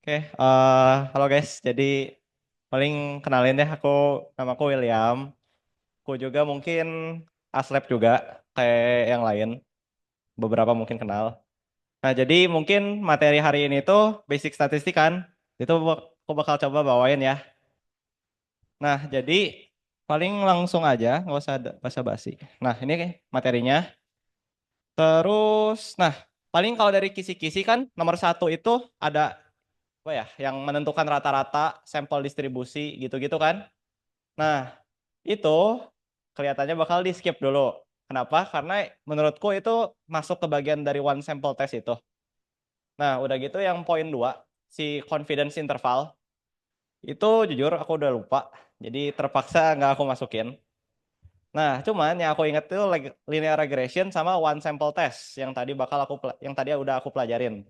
Oke, halo guys. Jadi paling kenalin deh, namaku William. Aku juga mungkin Aslab juga kayak yang lain. Beberapa mungkin kenal. Nah, jadi mungkin materi hari ini tuh basic statistik kan. Itu aku bakal coba bawain ya. Nah, jadi paling langsung aja, nggak usah ada basa-basi. Nah, ini materinya. Terus, nah paling kalau dari kisi-kisi kan nomor satu itu ada apa ya, yang menentukan rata-rata sampel distribusi gitu-gitu kan. Nah, itu kelihatannya bakal di skip dulu. Kenapa? Karena menurutku itu masuk ke bagian dari one sample test itu. Nah, udah gitu yang poin 2 si confidence interval, itu jujur aku udah lupa. Jadi terpaksa nggak aku masukin. Nah, cuman yang aku inget itu linear regression sama one sample test yang tadi udah aku pelajarin.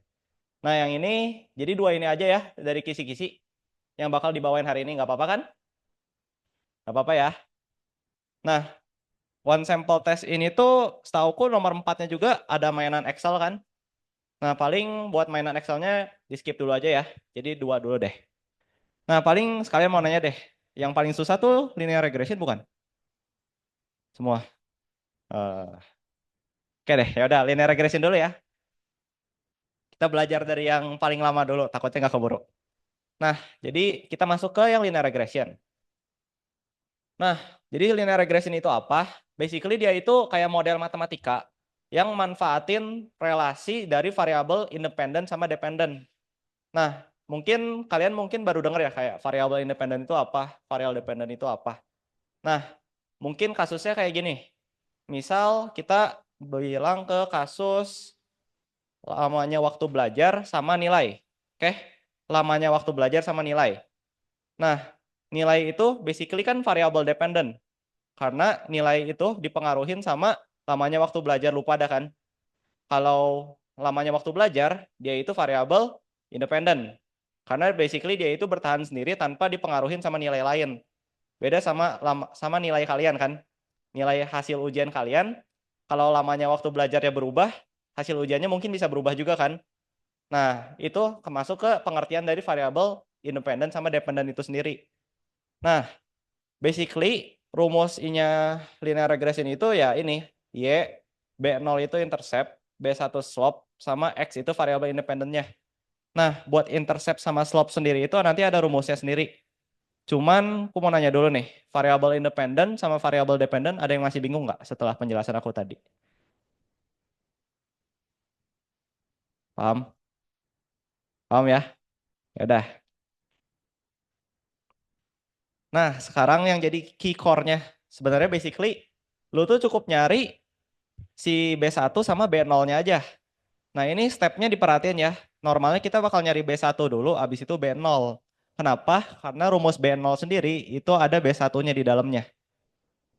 Nah, yang ini jadi dua ini aja ya dari kisi-kisi yang bakal dibawain hari ini, nggak apa-apa kan? Nggak apa-apa ya. Nah, one sample test ini tuh setauku nomor empatnya juga ada mainan Excel kan. Nah, paling buat mainan Excelnya di skip dulu aja ya. Jadi dua dulu deh. Nah, paling sekalian mau nanya deh. Yang paling susah tuh linear regression bukan? Semua. Eh, oke deh, ya udah linear regression dulu ya. Kita belajar dari yang paling lama dulu, takutnya nggak keburu. Nah, jadi kita masuk ke yang linear regression. Nah, jadi linear regression itu apa? Basically dia itu kayak model matematika yang manfaatin relasi dari variabel independen sama dependen. Nah, kalian mungkin baru dengar ya kayak variabel independen itu apa, variabel dependen itu apa. Nah, mungkin kasusnya kayak gini. Misal kita bilang ke kasus lamanya waktu belajar sama nilai. Oke? Lamanya waktu belajar sama nilai. Nah, nilai itu basically kan variabel dependen. Karena nilai itu dipengaruhin sama lamanya waktu belajar, lupa pada kan. Kalau lamanya waktu belajar, dia itu variabel independen. Karena basically dia itu bertahan sendiri tanpa dipengaruhin sama nilai lain. Beda sama nilai kalian kan. Nilai hasil ujian kalian, kalau lamanya waktu belajarnya berubah, hasil ujiannya mungkin bisa berubah juga kan. Nah, itu masuk ke pengertian dari variabel independen sama dependen itu sendiri. Nah, basically rumus linear regression itu ya ini, Y, B0 itu intercept, B1 slope, sama X itu variabel independennya. Nah, buat intercept sama slope sendiri itu nanti ada rumusnya sendiri. Cuman aku mau nanya dulu nih, variabel independen sama variabel dependen ada yang masih bingung nggak setelah penjelasan aku tadi? Paham? Paham ya? Ya udah. Nah, sekarang yang jadi key core-nya sebenarnya basically lu tuh cukup nyari si B1 sama B0-nya aja. Nah, ini stepnya diperhatiin ya. Normalnya kita bakal nyari B1 dulu, abis itu B0. Kenapa? Karena rumus B0 sendiri itu ada B1-nya di dalamnya.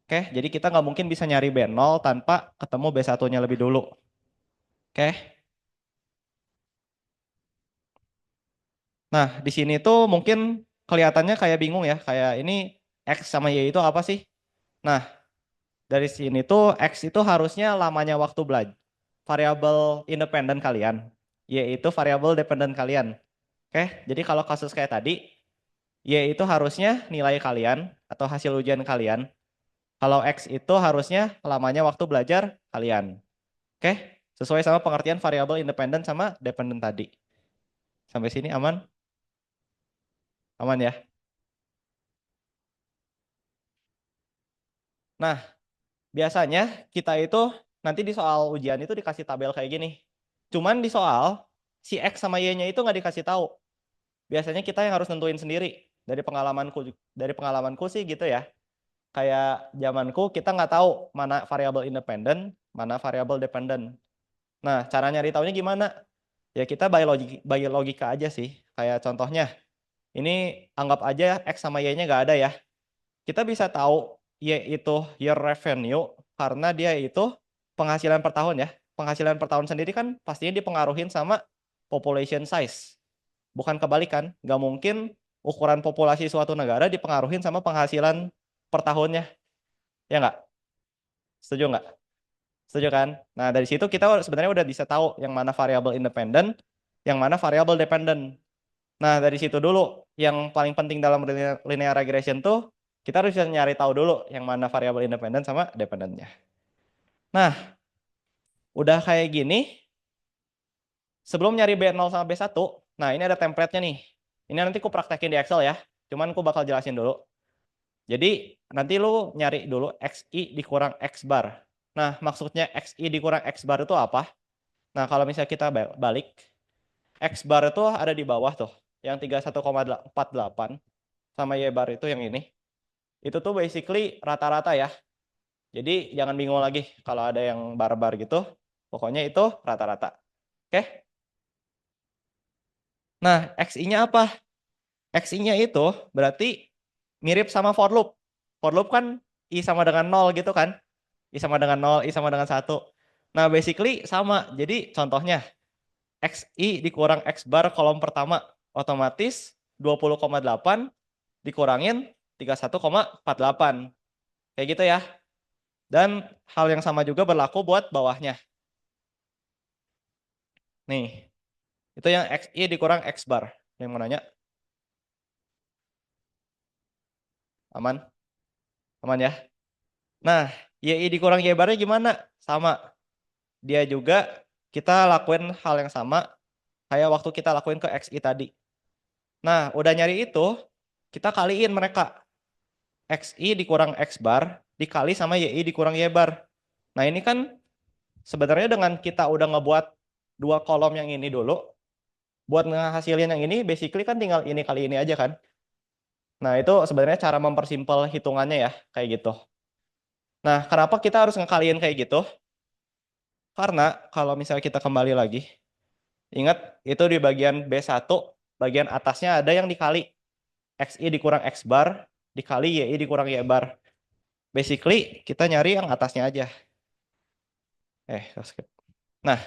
Oke, jadi kita nggak mungkin bisa nyari B0 tanpa ketemu B1-nya lebih dulu. Oke, nah di sini tuh mungkin kelihatannya kayak bingung ya, kayak ini X sama Y itu apa sih? Nah, dari sini tuh X itu harusnya lamanya waktu belajar, variabel independen kalian. Y itu variabel dependen kalian. Oke, jadi kalau kasus kayak tadi, Y itu harusnya nilai kalian atau hasil ujian kalian. Kalau X itu harusnya lamanya waktu belajar kalian. Oke, sesuai sama pengertian variabel independen sama dependen tadi. Sampai sini aman? Aman ya? Nah, biasanya kita itu nanti di soal ujian itu dikasih tabel kayak gini. Cuman di soal si X sama Y-nya itu nggak dikasih tahu. Biasanya kita yang harus nentuin sendiri. Dari pengalamanku sih gitu ya. Kayak zamanku kita nggak tahu mana variabel independen, mana variabel dependen. Nah, cara nyari taunya gimana? Ya kita by logika aja sih. Kayak contohnya, ini anggap aja X sama Y-nya nggak ada ya. Kita bisa tahu Y itu year revenue karena dia itu penghasilan per tahun ya. Penghasilan per tahun sendiri kan pastinya dipengaruhin sama population size. Bukan kebalikan. Nggak mungkin ukuran populasi suatu negara dipengaruhin sama penghasilan per tahunnya. Ya nggak? Setuju nggak? Setuju kan? Nah, dari situ kita sebenarnya udah bisa tahu yang mana variabel independen, yang mana variabel dependen. Nah, dari situ dulu yang paling penting dalam linear regression tuh kita harus bisa nyari tahu dulu yang mana variabel independen sama dependennya. Nah, udah kayak gini, sebelum nyari B0 sama B1, nah ini ada template-nya nih. Ini nanti aku praktekin di Excel ya, cuman aku bakal jelasin dulu. Jadi nanti lu nyari dulu XI dikurang X bar. Nah, maksudnya XI dikurang X bar itu apa? Nah, kalau misalnya kita balik, X bar itu ada di bawah tuh, yang 31,48 sama Y bar itu yang ini. Itu tuh basically rata-rata ya. Jadi jangan bingung lagi kalau ada yang bar-bar gitu. Pokoknya itu rata-rata. Oke? Nah, XI-nya apa? XI-nya itu berarti mirip sama for loop. For loop kan I sama dengan 0 gitu kan. I sama dengan 0, I sama dengan 1. Nah, basically sama. Jadi contohnya XI dikurang X bar kolom pertama. Otomatis 20,8 dikurangin 31,48. Kayak gitu ya. Dan hal yang sama juga berlaku buat bawahnya. Nih, itu yang XI dikurang X bar. Yang mau nanya? Aman? Aman ya? Nah, YI dikurang Y barnya gimana? Sama. Dia juga kita lakuin hal yang sama kayak waktu kita lakuin ke XI tadi. Nah, udah nyari itu, kita kaliin mereka. XI dikurang X bar dikali sama YI dikurang Y bar. Nah, ini kan sebenarnya dengan kita udah ngebuat dua kolom yang ini dulu, buat ngehasilin yang ini, basically kan tinggal ini kali ini aja kan. Nah, itu sebenarnya cara mempersimpel hitungannya ya, kayak gitu. Nah, kenapa kita harus ngekaliin kayak gitu? Karena kalau misalnya kita kembali lagi, ingat itu di bagian B1, bagian atasnya ada yang dikali. XI dikurang X bar, dikali YI dikurang Y bar. Basically, kita nyari yang atasnya aja. Skip. Nah,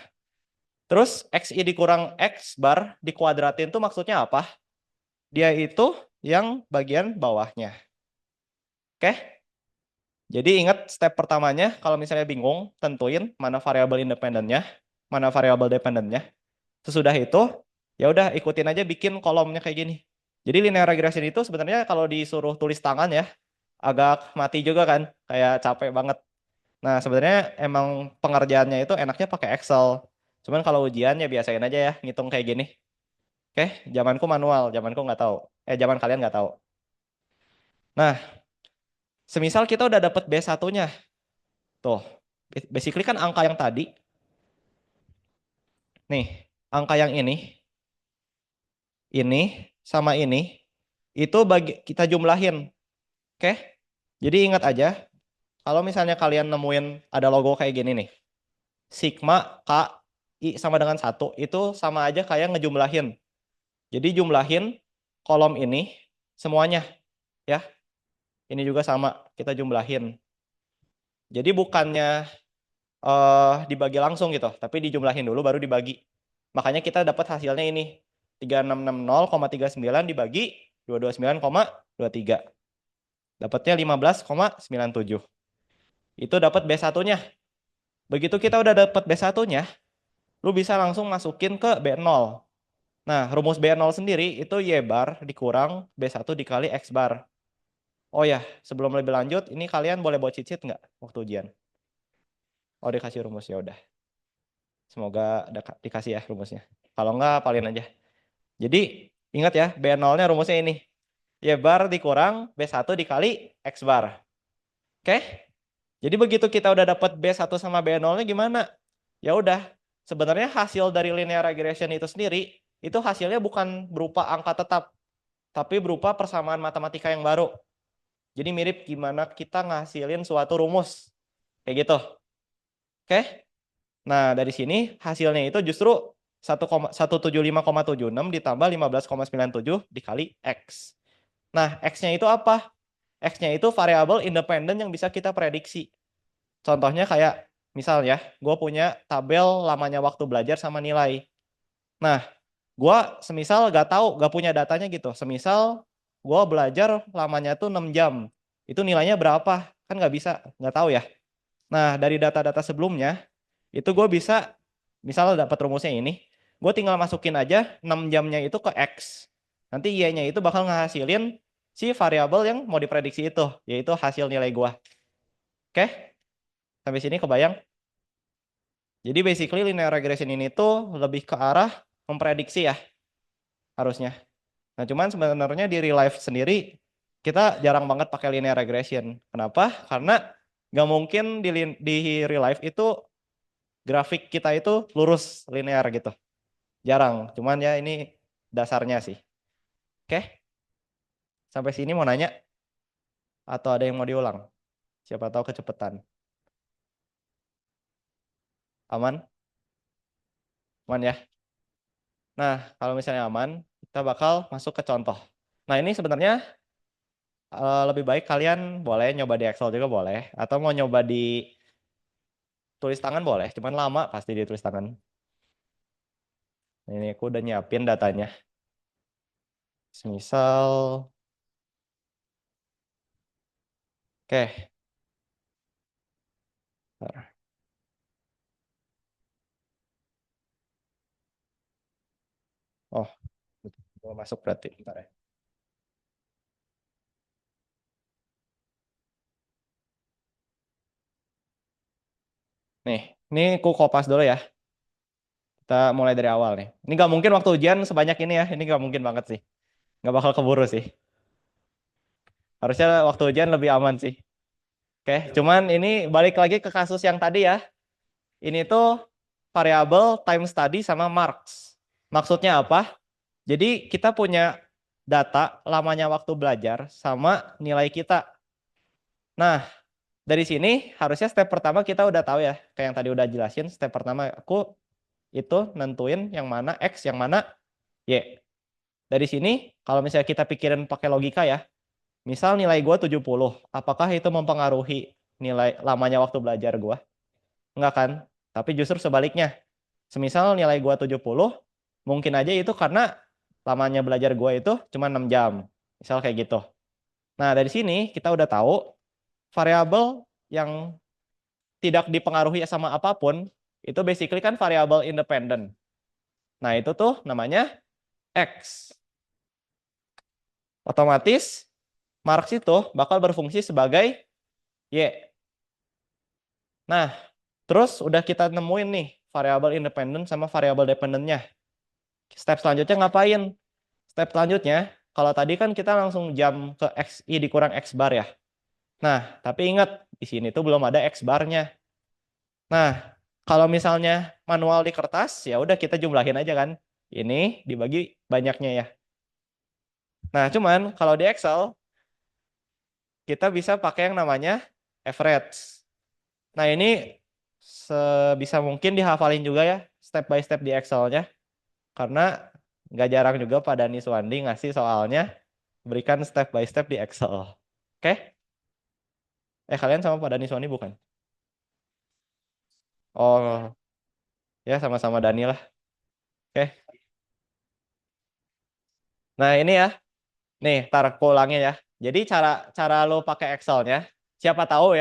terus XI dikurang X bar dikuadratin tuh maksudnya apa? Dia itu yang bagian bawahnya. Oke? Jadi ingat step pertamanya, kalau misalnya bingung, tentuin mana variabel independennya, mana variabel dependennya. Sesudah itu, ya udah ikutin aja bikin kolomnya kayak gini. Jadi linear regression itu sebenarnya kalau disuruh tulis tangan ya, agak mati juga kan, kayak capek banget. Nah, sebenarnya emang pengerjaannya itu enaknya pakai Excel. Cuman kalau ujian ya biasain aja ya, ngitung kayak gini. Oke, zamanku manual, zamanku nggak tahu. Zaman kalian nggak tahu. Nah, semisal kita udah dapet B1-nya. Tuh, basically kan angka yang tadi. Nih, angka yang ini sama ini, itu kita jumlahin. Oke? Jadi ingat aja, kalau misalnya kalian nemuin ada logo kayak gini nih. Sigma K I sama dengan 1, itu sama aja kayak ngejumlahin. Jadi jumlahin kolom ini semuanya. Ya, ini juga sama, kita jumlahin. Jadi bukannya dibagi langsung gitu, tapi dijumlahin dulu baru dibagi. Makanya kita dapat hasilnya ini. 3660,39 dibagi 229,23. Dapatnya 15,97. Itu dapat B1-nya. Begitu kita udah dapat B1-nya, lu bisa langsung masukin ke B0. Nah, rumus B0 sendiri itu Y bar dikurang B1 dikali X bar. Oh ya, sebelum lebih lanjut, ini kalian boleh buat cheat sheet nggak waktu ujian? Oh, dikasih rumus, ya udah. Semoga dikasih ya rumusnya. Kalau nggak, apalin aja. Jadi, ingat ya, B0-nya rumusnya ini. Y bar dikurang B1 dikali X bar. Oke? Jadi begitu kita udah dapat B1 sama B0-nya gimana? Ya udah, sebenarnya hasil dari linear regression itu sendiri, itu hasilnya bukan berupa angka tetap, tapi berupa persamaan matematika yang baru. Jadi mirip gimana kita ngasilin suatu rumus. Kayak gitu. Oke? Nah, dari sini hasilnya itu justru 175,76 ditambah 15,97 dikali X. Nah, X-nya itu apa? X-nya itu variabel independen yang bisa kita prediksi. Contohnya kayak, misal ya, gue punya tabel lamanya waktu belajar sama nilai. Nah, gue semisal gak tahu, gak punya datanya gitu. Semisal gue belajar lamanya tuh 6 jam. Itu nilainya berapa? Kan gak bisa, gak tahu ya. Nah, dari data-data sebelumnya, itu gue bisa, misal dapat rumusnya ini, gue tinggal masukin aja 6 jamnya itu ke X. Nanti Y-nya itu bakal ngehasilin si variabel yang mau diprediksi itu, yaitu hasil nilai gua. Oke? Sampai sini kebayang? Jadi basically linear regression ini tuh lebih ke arah memprediksi ya, harusnya. Nah, cuman sebenarnya di real life sendiri kita jarang banget pakai linear regression. Kenapa? Karena nggak mungkin di real life itu grafik kita itu lurus linear gitu. Jarang. Cuman ya ini dasarnya sih. Oke? Sampai sini mau nanya? Atau ada yang mau diulang? Siapa tahu kecepatan. Aman? Aman ya? Nah, kalau misalnya aman, kita bakal masuk ke contoh. Nah, ini sebenarnya lebih baik kalian boleh nyoba di Excel juga boleh. Atau mau nyoba di tulis tangan boleh. Cuman lama pasti di tulis tangan. Ini aku udah nyiapin datanya. Misal, oke. Bentar. Oh, mau masuk berarti. Bentar ya. Nih, ini aku kopas dulu ya. Kita mulai dari awal nih. Ini nggak mungkin waktu ujian sebanyak ini ya. Ini nggak mungkin banget sih. Nggak bakal keburu sih. Harusnya waktu ujian lebih aman sih. Oke, cuman ini balik lagi ke kasus yang tadi ya. Ini tuh variabel time study sama marks. Maksudnya apa? Jadi kita punya data lamanya waktu belajar sama nilai kita. Nah, dari sini harusnya step pertama kita udah tahu ya. Kayak yang tadi udah jelasin, step pertama aku itu nentuin yang mana X, yang mana Y. Dari sini, kalau misalnya kita pikirin pakai logika ya, misal nilai gue 70, apakah itu mempengaruhi nilai lamanya waktu belajar gue? Enggak kan? Tapi justru sebaliknya. Semisal nilai gue 70, mungkin aja itu karena lamanya belajar gue itu cuma 6 jam. Misal kayak gitu. Nah, dari sini kita udah tahu variabel yang tidak dipengaruhi sama apapun, itu basically kan variabel independen. Nah, itu tuh namanya X. Otomatis marks itu bakal berfungsi sebagai Y. Nah, terus udah kita nemuin nih variabel independen sama variabel dependennya. Step selanjutnya ngapain? Step selanjutnya, kalau tadi kan kita langsung jam ke X I dikurang X bar ya. Nah, tapi ingat di sini tuh belum ada X barnya. Nah, kalau misalnya manual di kertas, ya udah kita jumlahin aja kan. Ini dibagi banyaknya ya. Nah, cuman kalau di Excel, kita bisa pakai yang namanya average. Nah, ini sebisa mungkin dihafalin juga ya, step by step di Excel-nya. Karena nggak jarang juga Pak Dani Suwandi ngasih soalnya, berikan step by step di Excel. Oke? Kalian sama Pak Dani Suwandi bukan? Oh, ya sama-sama Dani lah. Oke. Nah, ini ya. Nih, tar aku ulangin ya. Jadi cara cara lo pakai Excel-nya, siapa tahu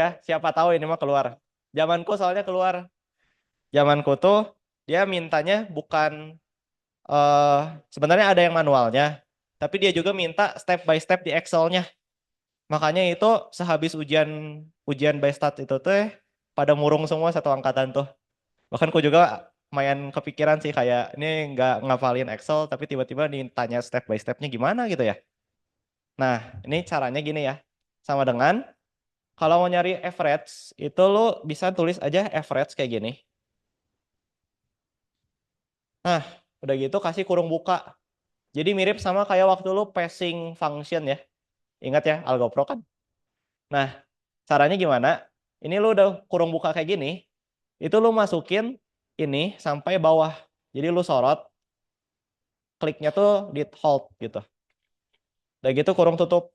ini mah keluar. Zamanku soalnya keluar. Zamanku tuh dia mintanya bukan eh sebenarnya ada yang manualnya, tapi dia juga minta step by step di Excel-nya. Makanya itu sehabis ujian ujian by stat itu tuh pada murung semua satu angkatan tuh. Bahkan aku juga lumayan kepikiran sih kayak ini nggak ngapalin Excel tapi tiba-tiba ditanya step by stepnya gimana gitu ya. Nah, ini caranya gini ya. Sama dengan kalau mau nyari average itu lo bisa tulis aja average kayak gini. Nah, udah gitu kasih kurung buka. Jadi mirip sama kayak waktu lo passing function ya. Ingat ya, AlgoPro kan? Nah, caranya gimana? Ini lo udah kurung buka kayak gini, itu lo masukin ini sampai bawah. Jadi lo sorot, kliknya tuh di hold gitu. Udah gitu kurung tutup.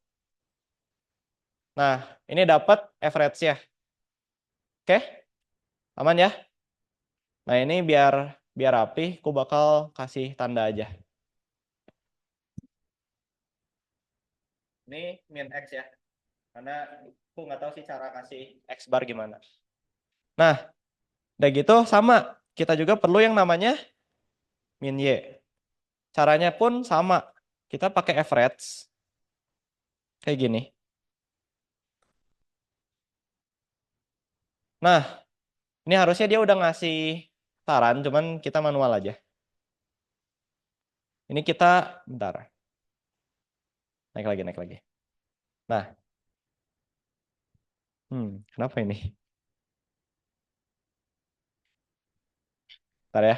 Nah, ini dapat average ya. Oke? Aman ya? Nah, ini biar biar rapi, aku bakal kasih tanda aja. Ini min X ya. Karena aku nggak tahu sih cara kasih X bar gimana. Nah, udah gitu sama. Kita juga perlu yang namanya min Y. Caranya pun sama. kita pakai average kayak gini. Nah, ini harusnya dia udah ngasih saran, cuman kita manual aja. Ini kita, bentar, naik lagi, naik lagi. Nah, kenapa ini? Bentar ya,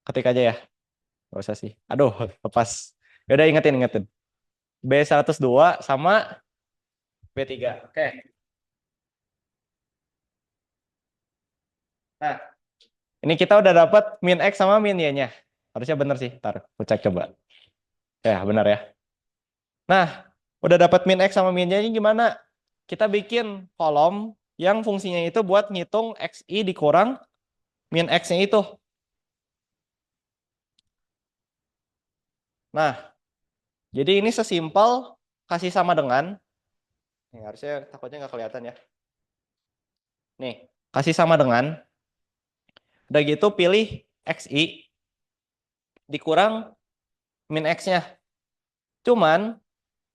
ketik aja ya. Gak usah sih. Aduh, lepas. Yaudah, ingetin, ingetin. B102 sama B3. Oke. Nah, ini kita udah dapat min X sama min Y-nya. Harusnya bener sih. Ntar, aku cek coba. Ya, benar ya. Nah, udah dapat min X sama min Y-nya gimana? Kita bikin kolom yang fungsinya itu buat ngitung XI dikurang min X-nya itu. Nah, jadi ini sesimpel kasih sama dengan, nih, harusnya takutnya nggak kelihatan ya. Nih, kasih sama dengan, udah gitu pilih XI dikurang min X-nya. Cuman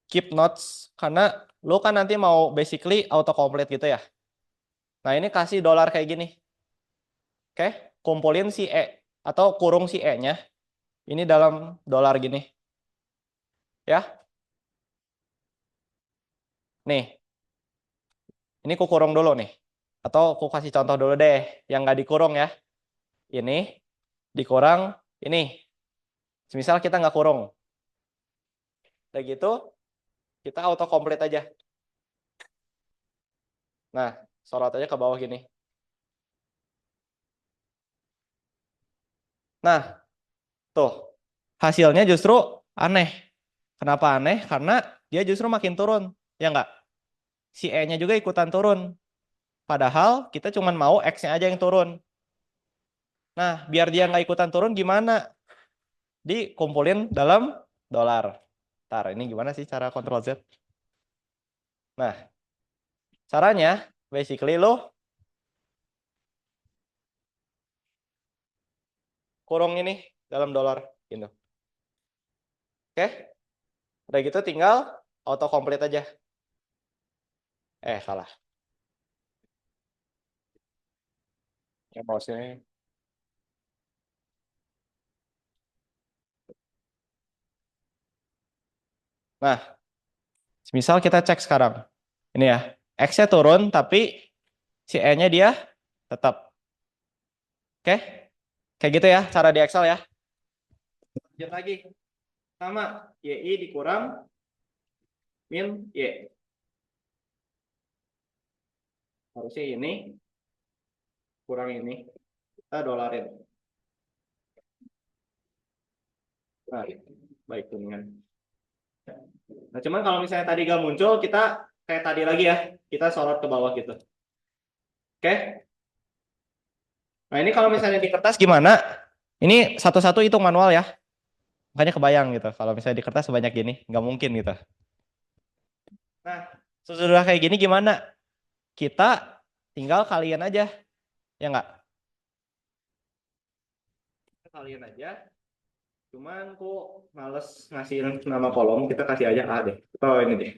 keep notes karena lu kan nanti mau basically autocomplete gitu ya. Nah, ini kasih dolar kayak gini. Oke, kumpulin si E atau kurung si E-nya. Ini dalam dolar gini. Ya. Nih, ini ku kurung dulu nih. Atau ku kasih contoh dulu deh yang nggak dikurung ya. Ini dikurang ini. Misal kita nggak kurung. Udah gitu, kita autocomplete aja. Nah, sorot aja ke bawah gini. Nah, tuh. Hasilnya justru aneh. Kenapa aneh? Karena dia justru makin turun. Ya nggak? Si E-nya juga ikutan turun. Padahal kita cuma mau X-nya aja yang turun. Nah, biar dia nggak ikutan turun gimana? Dikumpulin dalam dolar. Ntar, ini gimana sih cara Ctrl Z? Nah, caranya basically lo kurung ini dalam dolar gitu. Oke? Udah gitu tinggal auto complete aja. Salah. Ya mouse-nya. Nah, misal kita cek sekarang. Ini ya, X-nya turun tapi si E-nya dia tetap. Oke? Kayak gitu ya cara di Excel ya. Lanjut lagi. Sama, YI dikurang min Y. Harusnya ini kurang ini. Kita dolarin. Nah, baik kuningan. Nah, cuman kalau misalnya tadi gak muncul, kita kayak tadi lagi ya. Kita sorot ke bawah gitu. Oke? Nah, ini kalau misalnya di kertas gimana? Ini satu-satu hitung manual ya. Makanya kebayang gitu. Kalau misalnya di kertas sebanyak gini, nggak mungkin gitu. Nah, sesudah kayak gini gimana? Kita tinggal kalian aja. Ya nggak? Kalian aja. Cuman kok males ngasih nama kolom. Kita kasih aja A deh. Oh ini deh.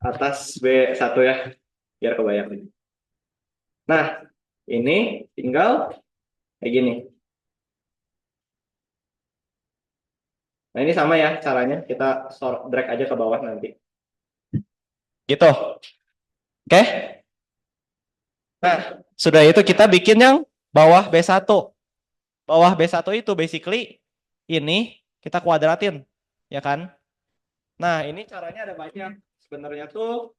Atas B1 ya. Biar kebayang. Nah, ini tinggal kayak gini. Nah, ini sama ya caranya. Kita drag aja ke bawah nanti. Gitu. Oke? Nah, sudah itu kita bikin yang bawah B1. Bawah B1 itu basically ini kita kuadratin, ya kan? Nah, ini caranya ada banyak. Sebenarnya tuh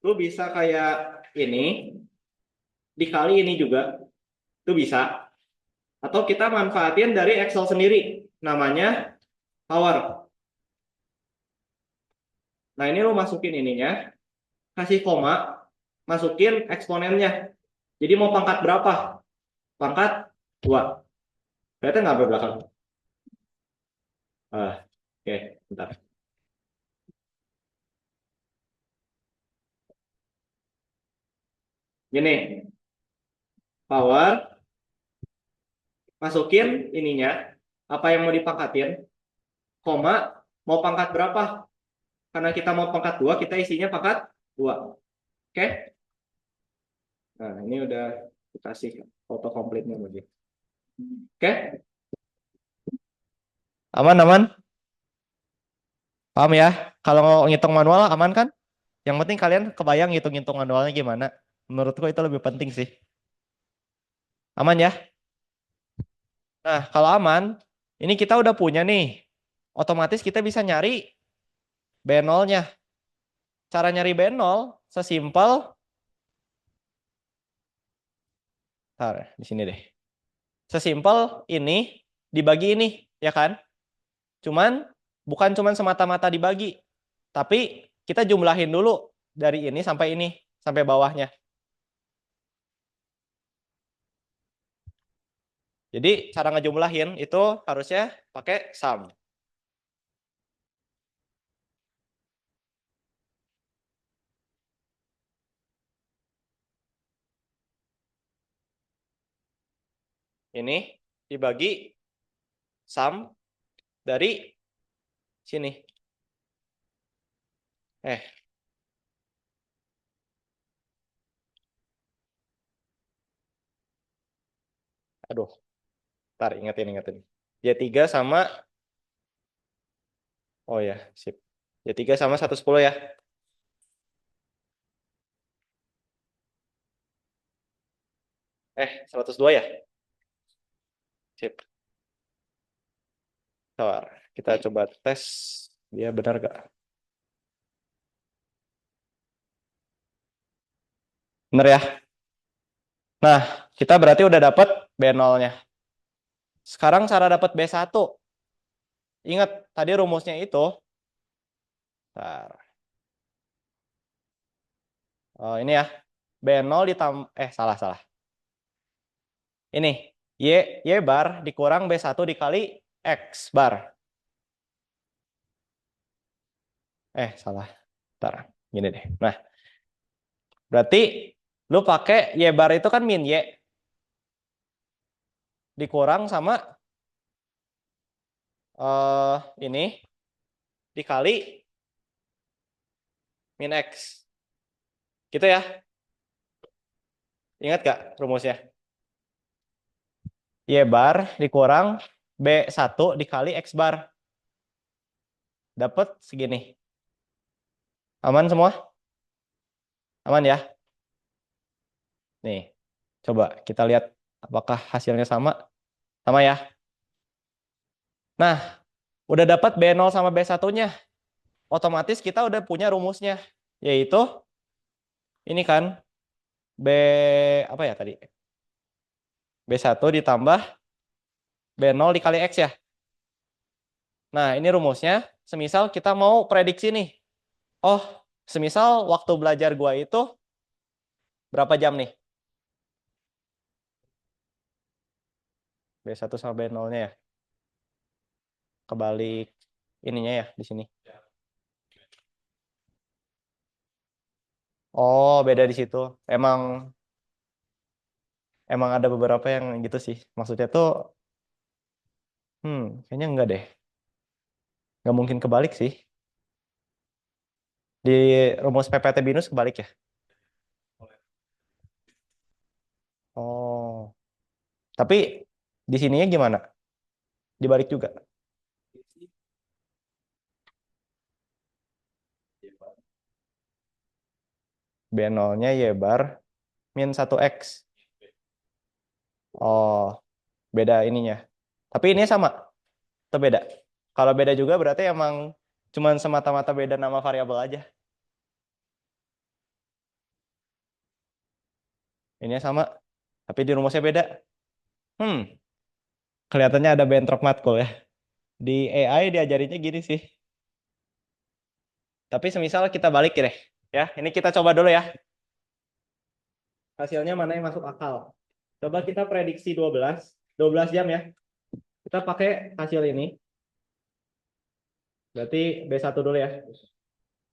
lu bisa kayak ini dikali ini juga. Itu bisa. Atau kita manfaatin dari Excel sendiri. Namanya power. Nah, ini lu masukin ininya, kasih koma, masukin eksponennya. Jadi mau pangkat berapa? Pangkat 2. Kelihatan nggak sampai belakang? Oke, bentar. Gini, power, masukin ininya, apa yang mau dipangkatin, koma, mau pangkat berapa. Karena kita mau pangkat 2, kita isinya pangkat 2. Oke? Nah, ini udah dikasih foto komplitnya begitu. Oke? Aman, aman? Paham ya? Kalau ngitung manual aman kan? Yang penting kalian kebayang ngitung-ngitung manualnya gimana. Menurutku itu lebih penting sih. Aman ya? Nah, kalau aman, ini kita udah punya nih. Otomatis kita bisa nyari B0-nya. Cara nyari B0 sesimpel, ntar, di sini deh. Sesimpel ini dibagi ini, ya kan? Bukan cuman semata-mata dibagi, tapi kita jumlahin dulu dari ini, sampai bawahnya. Jadi cara ngejumlahin itu harusnya pakai sum. Ini dibagi sum dari sini. Eh, aduh, ntar ingetin. Y3 sama, oh ya, sip. Y3 sama 110 ya. 102 ya. Sip. Ntar, kita coba tes dia benar gak. Bener ya. Nah, kita berarti udah dapat B0-nya. Sekarang cara dapat B1. Ingat, tadi rumusnya itu. Bentar. Oh, ini ya. B0 ditambah, salah. Ini, Y bar dikurang B1 dikali X bar. Salah. Bentar, gini deh. Nah, berarti lu pakai Y bar itu kan min Y. Dikurang sama ini dikali min X. Gitu ya. Ingat gak rumusnya? Y bar dikurang B1 dikali X bar. Dapat segini. Aman semua? Aman ya? Nih, coba kita lihat apakah hasilnya sama. Sama ya? Nah, udah dapat B0 sama B1-nya. Otomatis kita udah punya rumusnya. Yaitu, ini kan, B, apa ya tadi? B1 ditambah B0 dikali X ya. Nah, ini rumusnya. Semisal kita mau prediksi nih. Oh, semisal waktu belajar gua itu berapa jam nih? B1 sama B0-nya ya. Kebalik ininya ya di sini. Oh, beda di situ. Emang ada beberapa yang gitu sih. Maksudnya tuh, kayaknya enggak deh. Nggak mungkin kebalik sih. Di rumus PPT binus kebalik ya? Oh, tapi di sininya gimana? Dibalik juga. B0-nya Y bar min 1X. Oh, beda ininya. Tapi ini sama atau beda? Kalau beda juga berarti emang cuman semata-mata beda nama variabel aja. Ini sama, tapi di rumusnya beda. Kelihatannya ada bentrok matkul ya. Di AI diajarinnya gini sih. Tapi semisal kita balik deh. Ya, ini kita coba dulu ya. Hasilnya mana yang masuk akal. Coba kita prediksi 12 jam ya. Kita pakai hasil ini. Berarti B1 dulu ya.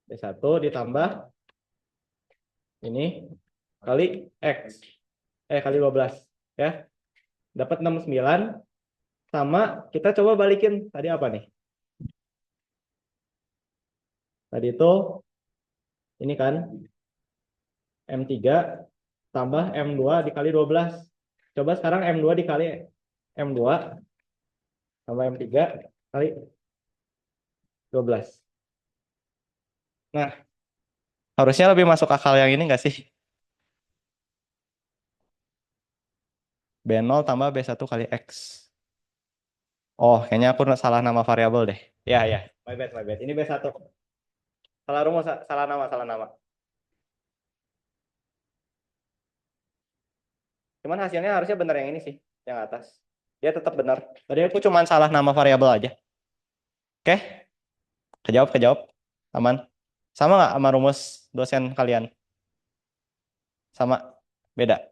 B1 ditambah ini kali X. Kali 12 ya. Dapat 69 Sama kita coba balikin tadi apa nih? Tadi itu ini kan M3 tambah M2 dikali 12. Coba sekarang M2 dikali M2 tambah M3 kali 12. Nah, harusnya lebih masuk akal yang ini nggak sih? B0 tambah B1 kali X. Oh, kayaknya aku salah nama variabel deh. Ya, ya. My bad, my bad. Ini B1. Salah rumus, salah nama, salah nama. Cuman hasilnya harusnya benar yang ini sih, yang atas. Dia tetap benar. Tadi aku cuma salah nama variabel aja. Oke, kejawab, kejawab. Aman. Sama nggak sama rumus dosen kalian? Sama? Beda?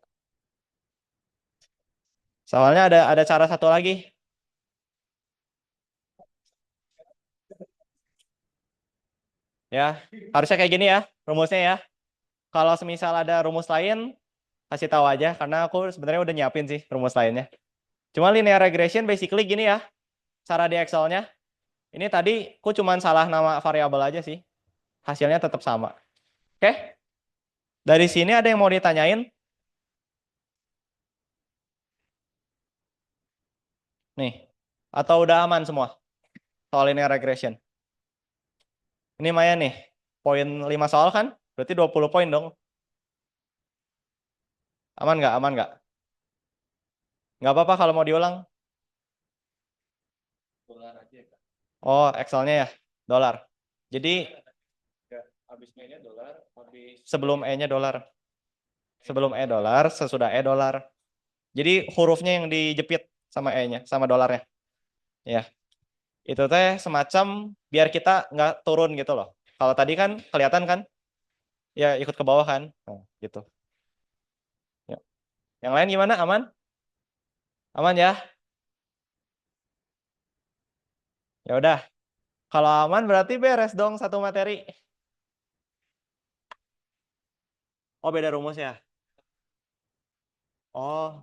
Soalnya ada cara satu lagi. Ya, harusnya kayak gini ya rumusnya ya. Kalau semisal ada rumus lain, kasih tahu aja karena aku sebenarnya udah nyiapin sih rumus lainnya. Cuma linear regression basically gini ya. Cara di Excel-nya. Ini tadi aku cuma salah nama variabel aja sih. Hasilnya tetap sama. Oke? Dari sini ada yang mau ditanyain? Nih. Atau udah aman semua soal linear regression? Ini Maya nih. Poin 5 soal kan? Berarti 20 poin dong. Aman nggak? Aman nggak? Nggak apa-apa kalau mau diulang. Oh, Excel-nya ya. Dolar. Jadi habis E-nya dolar, sebelum E-nya dolar. Sebelum E dolar, sesudah E dolar. Jadi hurufnya yang dijepit sama E-nya, sama dolarnya. Ya, itu teh semacam biar kita nggak turun gitu loh. Kalau tadi kan kelihatan kan, ya ikut ke bawah kan, nah, gitu. Ya. Yang lain gimana? Aman? Aman ya? Ya udah. Kalau aman berarti beres dong satu materi. Oh beda rumus ya? Oh,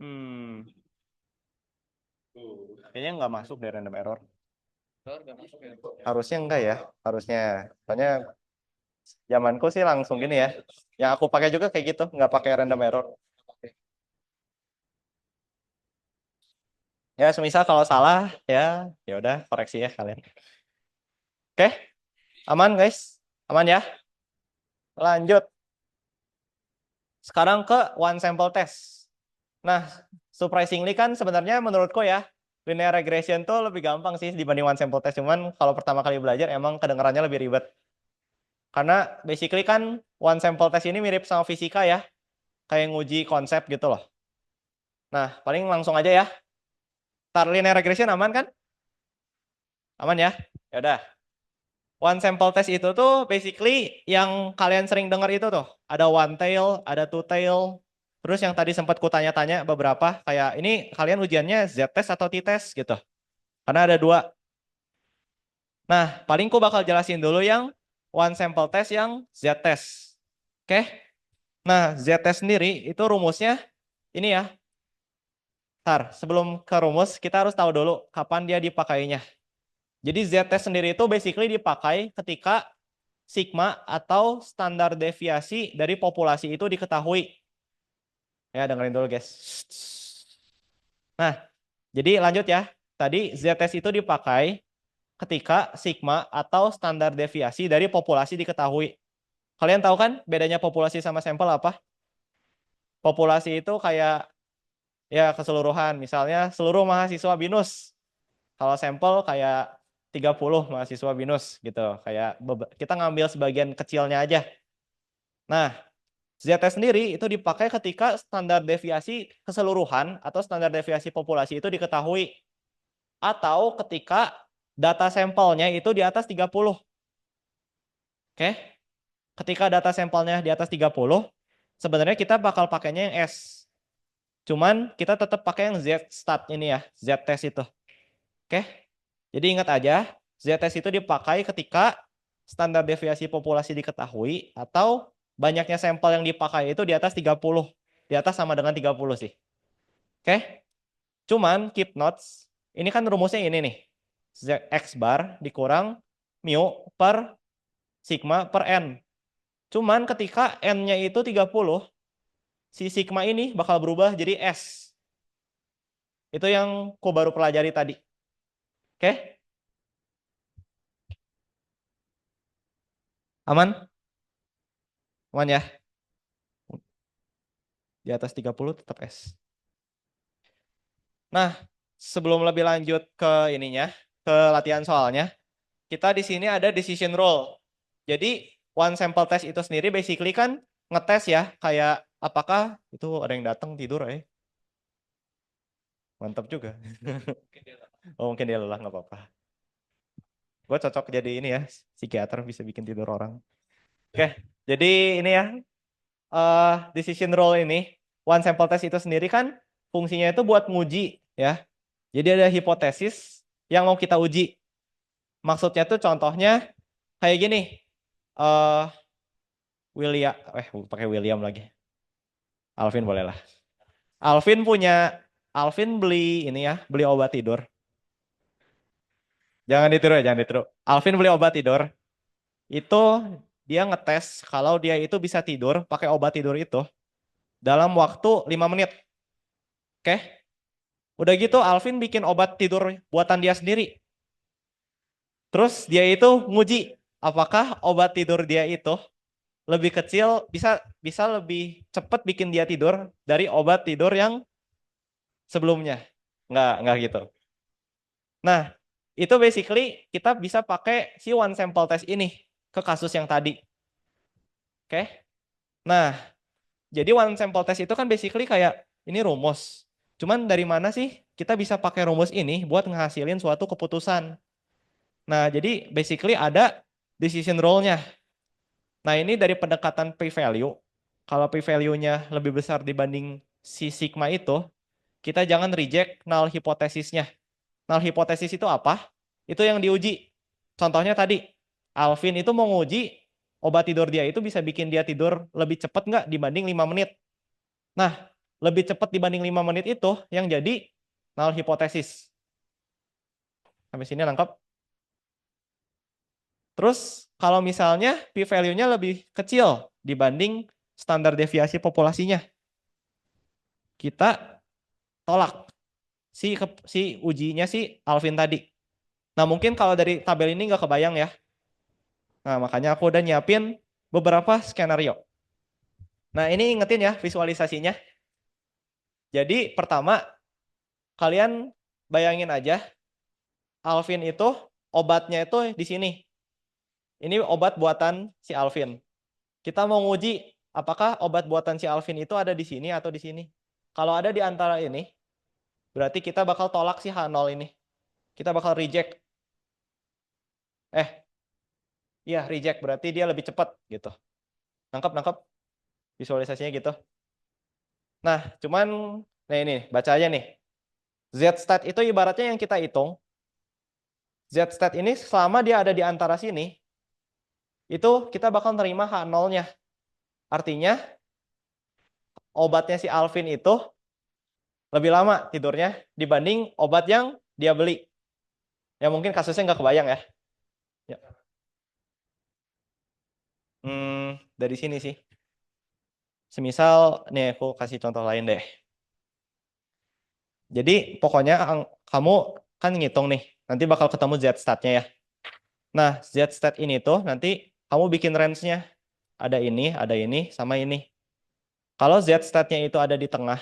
hmm. Kayaknya nggak masuk deh random error. Harusnya enggak ya, harusnya. Soalnya zamanku sih langsung gini ya. Yang aku pakai juga kayak gitu, nggak pakai random error. Ya, semisal kalau salah ya, ya udah koreksi ya kalian. Oke, aman guys, aman ya. Lanjut. Sekarang ke one sample test. Nah, surprisingly kan sebenarnya menurutku ya, linear regression tuh lebih gampang sih dibanding one sample test. Cuman kalau pertama kali belajar emang kedengarannya lebih ribet. Karena basically kan one sample test ini mirip sama fisika ya, kayak nguji konsep gitu loh. Nah, paling langsung aja ya. Tar linear regression aman kan? Aman ya? Ya udah. One sample test itu tuh basically yang kalian sering dengar itu tuh. Ada one tail, ada two tail. Terus yang tadi sempat kutanya-tanya beberapa, kayak ini kalian ujiannya Z-test atau T-test gitu. Karena ada dua. Nah, paling ku bakal jelasin dulu yang one sample test yang Z-test. Oke? Nah, Z-test sendiri itu rumusnya ini ya. Ntar, sebelum ke rumus, kita harus tahu dulu kapan dia dipakainya. Jadi Z-test sendiri itu basically dipakai ketika sigma atau standar deviasi dari populasi itu diketahui. Ya, dengerin dulu guys. Nah, jadi lanjut ya. Tadi Z-test itu dipakai ketika sigma atau standar deviasi dari populasi diketahui. Kalian tahu kan bedanya populasi sama sampel apa? Populasi itu kayak ya keseluruhan. Misalnya seluruh mahasiswa BINUS. Kalau sampel kayak 30 mahasiswa BINUS gitu. Kayak kita ngambil sebagian kecilnya aja. Nah, Z-test sendiri itu dipakai ketika standar deviasi keseluruhan atau standar deviasi populasi itu diketahui. Atau ketika data sampelnya itu di atas 30. Oke? Ketika data sampelnya di atas 30, sebenarnya kita bakal pakainya yang S. Cuman kita tetap pakai yang Z-stat ini ya, Z-test itu. Oke? Jadi ingat aja, Z-test itu dipakai ketika standar deviasi populasi diketahui atau banyaknya sampel yang dipakai itu di atas 30. Di atas sama dengan 30 sih. Oke? Cuman keep notes, ini kan rumusnya ini nih. X bar dikurang mu per sigma per n. Cuman ketika n-nya itu 30, si sigma ini bakal berubah jadi S. Itu yang ku baru pelajari tadi. Oke? Aman? Aman ya? Di atas 30 tetap S. Nah, sebelum lebih lanjut ke ininya, ke latihan soalnya, kita di sini ada decision rule. Jadi, one sample test itu sendiri basically kan ngetes ya, kayak apakah itu ada yang datang tidur ya. Mantap juga. Oh, mungkin dia lelah, nggak apa-apa. Gue cocok jadi ini ya, psikiater bisa bikin tidur orang. Oke, jadi ini ya, decision rule ini, one sample test itu sendiri kan fungsinya itu buat nguji ya. Jadi ada hipotesis yang mau kita uji. Maksudnya tuh contohnya kayak gini. eh William, pakai William lagi. Alvin boleh lah. Alvin beli ini ya, beli obat tidur. Jangan ditiru ya, jangan ditiru. Alvin beli obat tidur. Itu dia ngetes kalau dia itu bisa tidur pakai obat tidur itu dalam waktu 5 menit. Oke? Udah gitu Alvin bikin obat tidur buatan dia sendiri. Terus dia itu nguji apakah obat tidur dia itu lebih kecil, bisa bisa lebih cepat bikin dia tidur dari obat tidur yang sebelumnya. Nggak gitu. Nah, itu basically kita bisa pakai si one sample test ini ke kasus yang tadi. Oke? Nah, jadi one sample test itu kan basically kayak ini rumus. Cuman dari mana sih kita bisa pakai rumus ini buat ngehasilin suatu keputusan? Nah, jadi basically ada decision rule-nya. Nah, ini dari pendekatan p-value. Kalau p-value-nya lebih besar dibanding si sigma itu, kita jangan reject null hipotesisnya. Null hipotesis itu apa? Itu yang diuji. Contohnya tadi, Alvin itu mau nguji obat tidur dia itu bisa bikin dia tidur lebih cepat nggak dibanding 5 menit. Nah, lebih cepat dibanding 5 menit itu yang jadi null hipotesis. Sampai sini nangkep? Terus kalau misalnya p-value-nya lebih kecil dibanding standar deviasi populasinya, kita tolak si ujinya si Alvin tadi. Nah, mungkin kalau dari tabel ini nggak kebayang ya. Nah, makanya aku udah nyiapin beberapa skenario. Nah, ini ingetin ya visualisasinya. Jadi pertama, kalian bayangin aja Alvin itu obatnya itu di sini. Ini obat buatan si Alvin. Kita mau nguji apakah obat buatan si Alvin itu ada di sini atau di sini. Kalau ada di antara ini, berarti kita bakal tolak si H0 ini. Kita bakal reject. Iya reject berarti dia lebih cepat gitu. Nangkep visualisasinya gitu. Nah, cuman nah ini baca aja nih. Z-stat itu ibaratnya yang kita hitung. Z-stat ini selama dia ada di antara sini, itu kita bakal nerima H0-nya. Artinya obatnya si Alvin itu lebih lama tidurnya dibanding obat yang dia beli. Ya mungkin kasusnya nggak kebayang ya. Ya. Dari sini sih. Semisal, nih aku kasih contoh lain deh. Jadi pokoknya kamu kan ngitung nih, nanti bakal ketemu Z-statnya ya. Nah, Z-stat ini tuh nanti kamu bikin range-nya. Ada ini, sama ini. Kalau Z-statnya itu ada di tengah,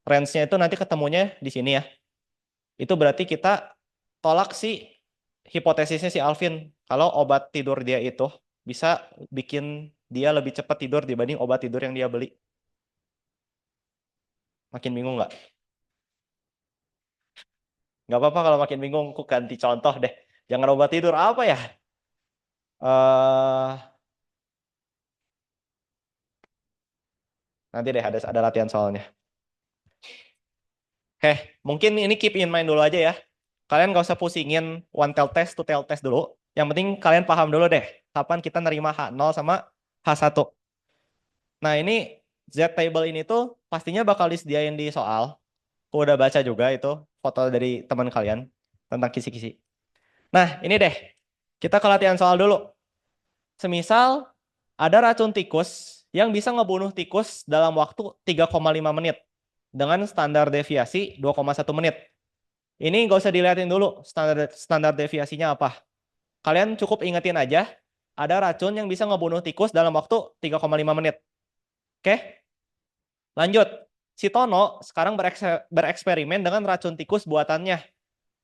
range-nya itu nanti ketemunya di sini ya. Itu berarti kita tolak si hipotesisnya si Alvin. Kalau obat tidur dia itu bisa bikin dia lebih cepat tidur dibanding obat tidur yang dia beli. Makin bingung nggak? Nggak apa-apa kalau makin bingung, aku ganti contoh deh. Jangan obat tidur apa ya? eh Nanti deh ada latihan soalnya. Oke, mungkin ini keep in mind dulu aja ya. Kalian nggak usah pusingin one tail test, two tail test dulu. Yang penting kalian paham dulu deh, kapan kita nerima H0 sama H1. Nah ini Z table ini tuh pastinya bakal disediain di soal. Aku udah baca juga itu foto dari teman kalian tentang kisi-kisi. Nah, ini deh. Kita ke latihan soal dulu. Semisal ada racun tikus yang bisa ngebunuh tikus dalam waktu 3,5 menit dengan standar deviasi 2,1 menit. Ini nggak usah dilihatin dulu standar standar deviasinya apa. Kalian cukup ingetin aja ada racun yang bisa ngebunuh tikus dalam waktu 3,5 menit. Oke? Lanjut. Si Tono sekarang bereksperimen dengan racun tikus buatannya.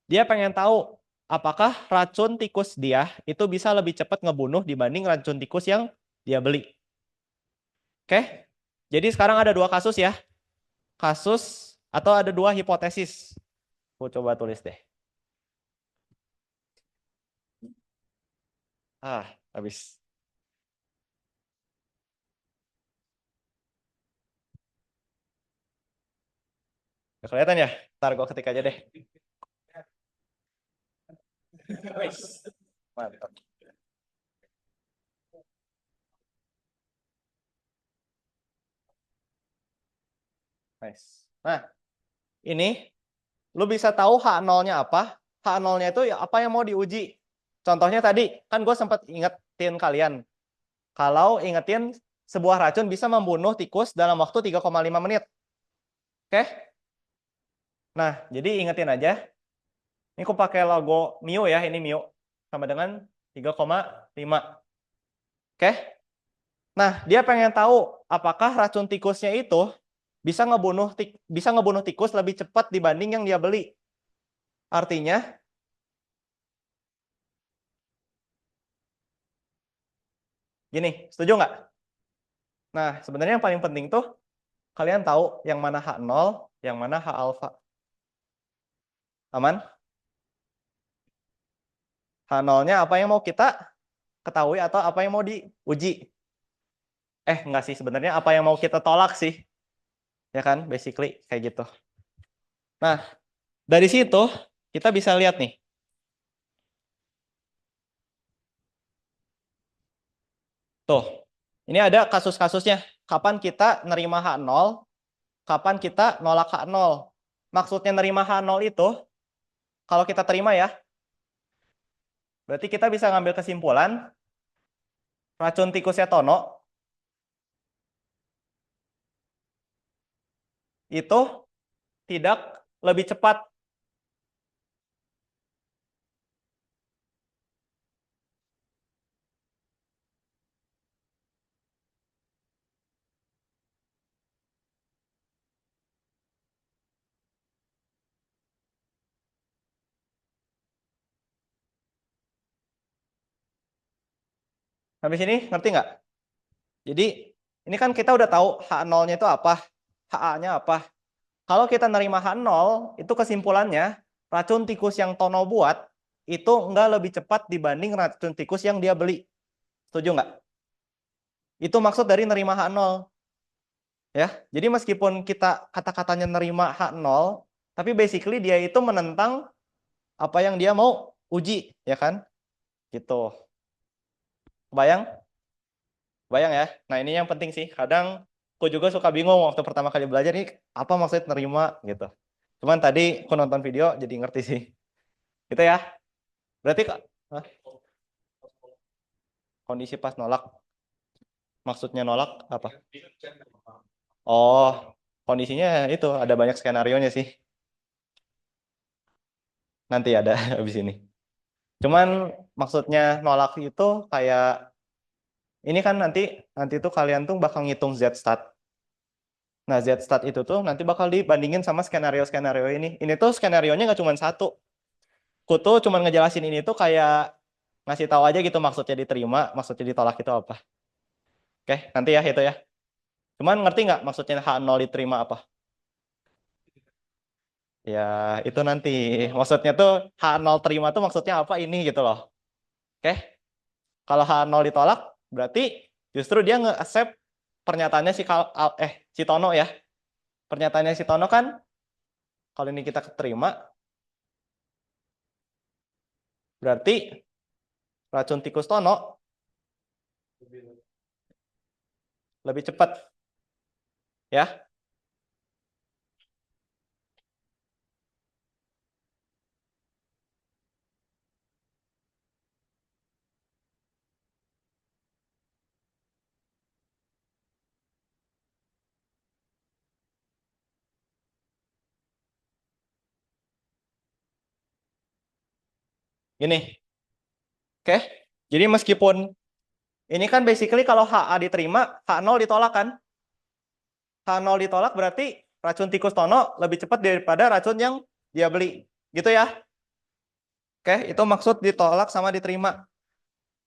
Dia pengen tahu apakah racun tikus dia itu bisa lebih cepat ngebunuh dibanding racun tikus yang dia beli. Oke? Jadi sekarang ada dua kasus ya. Kasus atau ada dua hipotesis. Aku coba tulis deh. Habis. Gak kelihatan ya? Ntar gue ketik aja deh. Mantap. Nice. Nah, ini lu bisa tahu H0-nya apa? H0-nya itu ya apa yang mau diuji. Contohnya tadi, kan gue sempat ingetin kalian. Kalau ingetin sebuah racun bisa membunuh tikus dalam waktu 3,5 menit. Oke? Nah, jadi ingetin aja. Ini aku pakai logo Mio ya, ini Mio. Sama dengan 3,5. Oke? Nah, dia pengen tahu apakah racun tikusnya itu bisa ngebunuh tikus lebih cepat dibanding yang dia beli. Artinya, gini, setuju nggak? Nah, sebenarnya yang paling penting tuh kalian tahu yang mana H0, yang mana H alfa. Aman? H0-nya apa yang mau kita ketahui atau apa yang mau diuji? Enggak sih, sebenarnya apa yang mau kita tolak sih. Ya kan, basically kayak gitu. Nah, dari situ kita bisa lihat nih. Tuh, ini ada kasus-kasusnya. Kapan kita nerima H0, kapan kita nolak H0. Maksudnya nerima H0 itu, kalau kita terima ya, berarti kita bisa ngambil kesimpulan racun tikusnya Tono itu tidak lebih cepat. Habis ini ngerti nggak? Jadi ini kan kita udah tahu H0-nya itu apa, HA-nya apa. Kalau kita nerima H0, itu kesimpulannya racun tikus yang Tono buat itu nggak lebih cepat dibanding racun tikus yang dia beli. Setuju nggak? Itu maksud dari nerima H0. Ya, jadi meskipun kita kata-katanya nerima H0, tapi basically dia itu menentang apa yang dia mau uji, ya kan? Gitu. Kebayang? Bayang ya. Nah, ini yang penting sih. Kadang aku juga suka bingung waktu pertama kali belajar nih apa maksudnya nerima gitu. Cuman tadi aku nonton video jadi ngerti sih. Gitu ya. Berarti hah? Kondisi pas nolak. Maksudnya nolak apa? Oh, kondisinya itu ada banyak skenario-nya sih. Nanti ada habis ini. Cuman maksudnya nolak itu kayak ini kan nanti nanti tuh kalian tuh bakal ngitung Z stat. Nah, Z stat itu tuh nanti bakal dibandingin sama skenario-skenario ini. Ini tuh skenario-nya nggak cuma satu. Aku tuh cuma ngejelasin ini tuh kayak ngasih tahu aja gitu maksudnya diterima, maksudnya ditolak itu apa. Oke, nanti ya itu ya. Cuman ngerti nggak maksudnya H0 diterima apa? Ya, itu nanti. Maksudnya tuh H0 terima tuh maksudnya apa ini gitu loh. Oke, kalau H0 ditolak, berarti justru dia nge-accept pernyataannya si Tono ya. Pernyataannya si Tono kan, kalau ini kita terima, berarti racun tikus Tono lebih cepat ya. Ini. Oke. Jadi meskipun ini kan basically kalau HA diterima, H0 ditolak kan? H0 ditolak berarti racun tikus Tono lebih cepat daripada racun yang dia beli. Gitu ya? Oke, itu maksud ditolak sama diterima.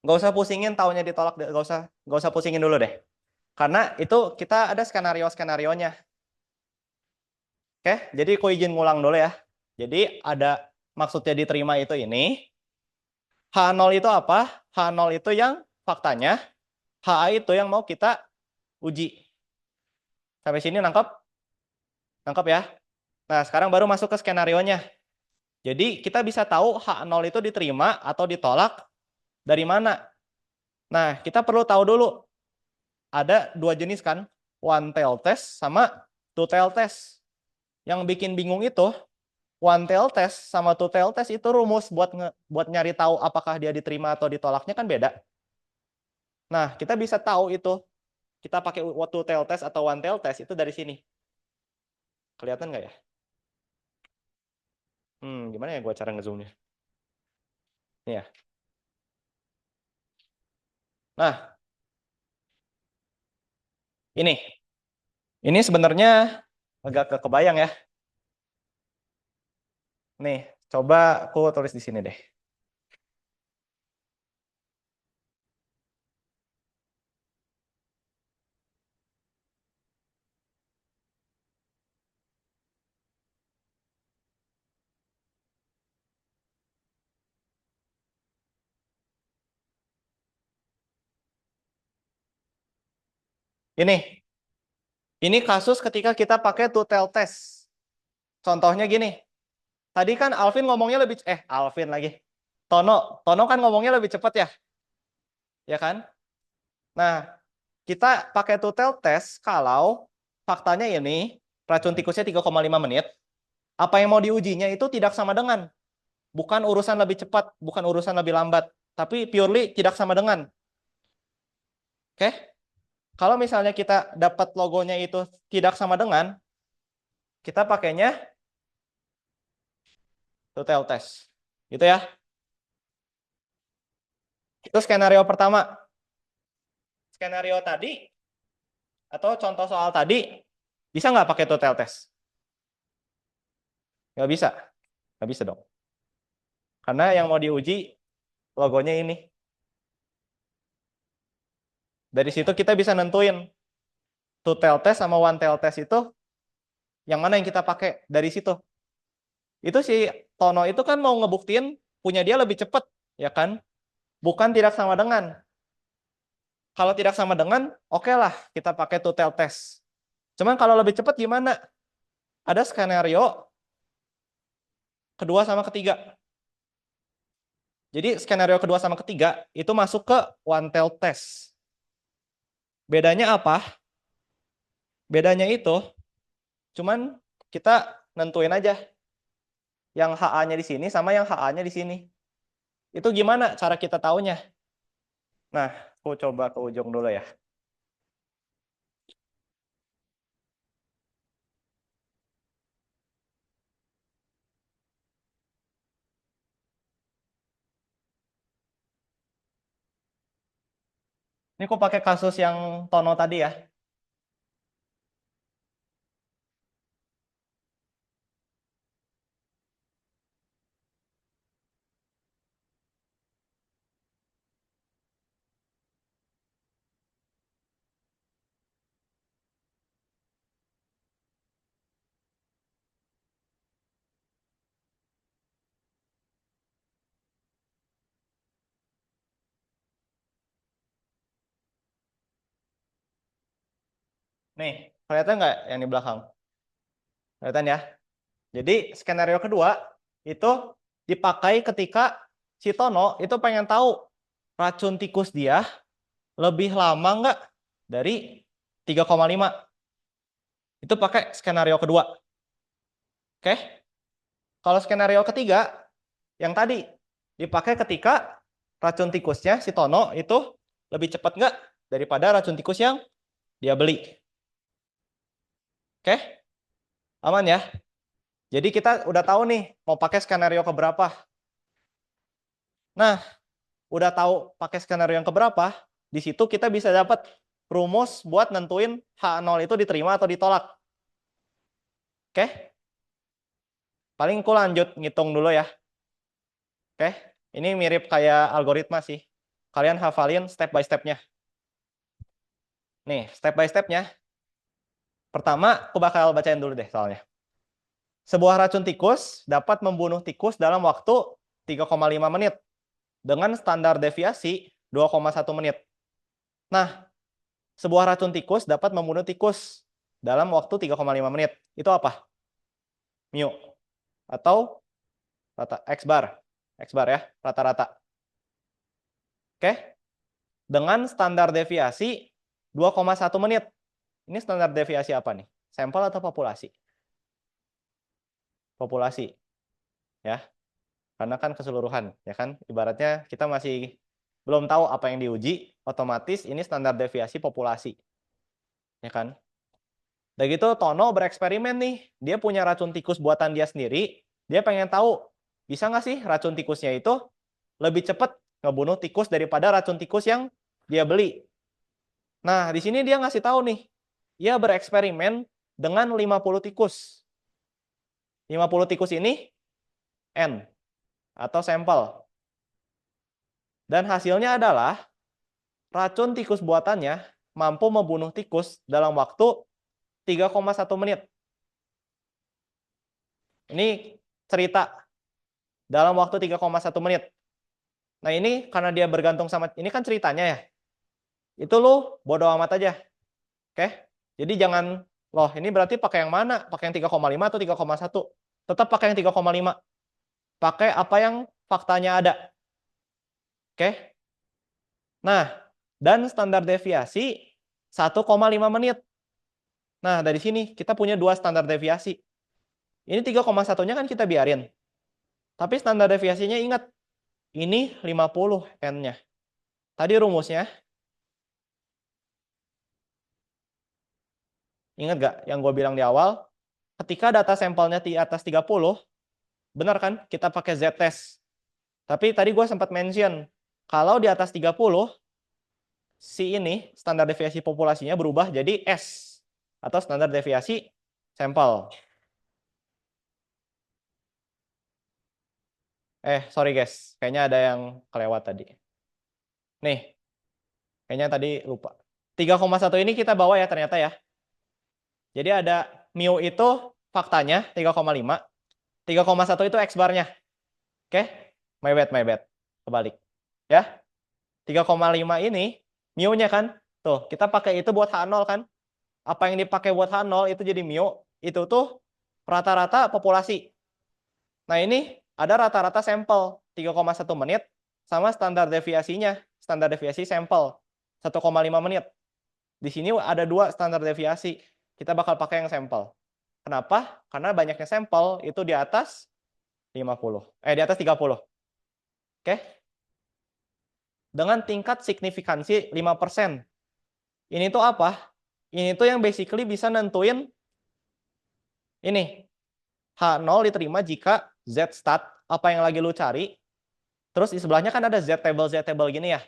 Nggak usah pusingin taunya ditolak, nggak usah pusingin dulu deh. Karena itu kita ada skenario-skenarionya. Oke, jadi aku izin ngulang dulu ya. Jadi ada maksudnya diterima itu ini. H0 itu apa? H0 itu yang faktanya, HA itu yang mau kita uji. Sampai sini nangkep? Nangkep ya? Nah, sekarang baru masuk ke skenarionya. Jadi kita bisa tahu H0 itu diterima atau ditolak dari mana. Nah, kita perlu tahu dulu. Ada dua jenis kan? One tail test sama two tail test. Yang bikin bingung itu, one tail test sama two tail test itu rumus buat nyari tahu apakah dia diterima atau ditolaknya kan beda. Nah, kita bisa tahu itu. Kita pakai two tail test atau one tail test itu dari sini. Kelihatan nggak ya? Gimana ya gue cara ngezoomnya? Nih ya. Nah, ini. Ini sebenarnya agak kebayang ya. Nih, coba aku tulis di sini deh. Ini kasus ketika kita pakai two tail test. Contohnya gini. Tadi kan Alvin ngomongnya Alvin lagi. Tono kan ngomongnya lebih cepat ya. Ya kan? Nah, kita pakai two tail test kalau faktanya ini racun tikusnya 3,5 menit. Apa yang mau diujinya itu tidak sama dengan. Bukan urusan lebih cepat, bukan urusan lebih lambat. Tapi purely tidak sama dengan. Oke? Kalau misalnya kita dapat logonya itu tidak sama dengan, kita pakainya two tail test. Gitu ya. Itu skenario pertama. Skenario tadi atau contoh soal tadi bisa nggak pakai two tail test? Nggak bisa. Nggak bisa dong. Karena yang mau diuji logonya ini. Dari situ kita bisa nentuin two tail test sama one tail test itu yang mana yang kita pakai dari situ. Itu si Tono itu kan mau ngebuktiin punya dia lebih cepat, ya kan? Bukan tidak sama dengan. Kalau tidak sama dengan, oke lah kita pakai two tail test. Cuman kalau lebih cepat gimana? Ada skenario kedua sama ketiga. Jadi skenario kedua sama ketiga itu masuk ke one tail test. Bedanya apa? Bedanya itu cuman kita nentuin aja yang HA-nya di sini sama yang HA-nya di sini. Itu gimana cara kita taunya? Nah, aku coba ke ujung dulu ya. Ini aku pakai kasus yang Tono tadi ya. Nih, kelihatan nggak yang di belakang? Kelihatan ya? Jadi skenario kedua itu dipakai ketika si Tono itu pengen tahu racun tikus dia lebih lama nggak dari 3,5. Itu pakai skenario kedua. Oke? Kalau skenario ketiga, yang tadi dipakai ketika racun tikusnya si Tono itu lebih cepat nggak daripada racun tikus yang dia beli. Oke? Aman ya? Jadi kita udah tahu nih mau pakai skenario keberapa. Nah, udah tahu pakai skenario yang keberapa, di situ kita bisa dapat rumus buat nentuin H0 itu diterima atau ditolak. Oke? Paling aku lanjut ngitung dulu ya. Oke? Ini mirip kayak algoritma sih. Kalian hafalin step by step-nya. Nih, step by step-nya. Pertama, aku bakal bacain dulu deh soalnya. Sebuah racun tikus dapat membunuh tikus dalam waktu 3,5 menit dengan standar deviasi 2,1 menit. Nah, sebuah racun tikus dapat membunuh tikus dalam waktu 3,5 menit. Itu apa? Mu. Atau X bar. X bar ya, rata-rata. Oke? Dengan standar deviasi 2,1 menit. Ini standar deviasi apa nih? Sampel atau populasi? Populasi. Ya. Karena kan keseluruhan, ya kan? Ibaratnya kita masih belum tahu apa yang diuji, otomatis ini standar deviasi populasi. Ya kan? Dan gitu Tono bereksperimen nih. Dia punya racun tikus buatan dia sendiri. Dia pengen tahu, bisa nggak sih racun tikusnya itu lebih cepat ngebunuh tikus daripada racun tikus yang dia beli. Nah, di sini dia ngasih tahu nih. Dia bereksperimen dengan 50 tikus. 50 tikus ini N atau sampel. Dan hasilnya adalah racun tikus buatannya mampu membunuh tikus dalam waktu 3,1 menit. Ini cerita dalam waktu 3,1 menit. Nah ini karena dia bergantung sama, ini kan ceritanya ya. Itu lu bodo amat aja. Oke? Jadi jangan, loh ini berarti pakai yang mana? Pakai yang 3,5 atau 3,1? Tetap pakai yang 3,5. Pakai apa yang faktanya ada. Oke? Nah, dan standar deviasi 1,5 menit. Nah, dari sini kita punya dua standar deviasi. Ini 3,1-nya kan kita biarin. Tapi standar deviasinya ingat, ini 50 N-nya. Tadi rumusnya, ingat gak yang gue bilang di awal? Ketika data sampelnya di atas 30, benar kan? Kita pakai z-test. Tapi tadi gue sempat mention, kalau di atas 30, si ini, standar deviasi populasinya berubah jadi S, atau standar deviasi sampel. Sorry guys, kayaknya ada yang kelewat tadi. Nih, kayaknya tadi lupa. 3,1 ini kita bawa ya ternyata ya. Jadi ada mu itu faktanya 3,5. 3,1 itu X barnya. Oke? My bad. Kebalik. Ya. 3,5 ini mu-nya kan. Tuh, kita pakai itu buat H0 kan. Apa yang dipakai buat H0 itu jadi mu. Itu tuh rata-rata populasi. Nah, ini ada rata-rata sampel 3,1 menit sama standar deviasinya. Standar deviasi sampel 1,5 menit. Di sini ada dua standar deviasi. Kita bakal pakai yang sampel. Kenapa? Karena banyaknya sampel itu di atas 50. Di atas 30. Oke? Dengan tingkat signifikansi 5%. Ini tuh apa? Ini tuh yang basically bisa nentuin ini. H0 diterima jika Z stat, apa yang lagi lu cari. Terus di sebelahnya kan ada Z table gini ya.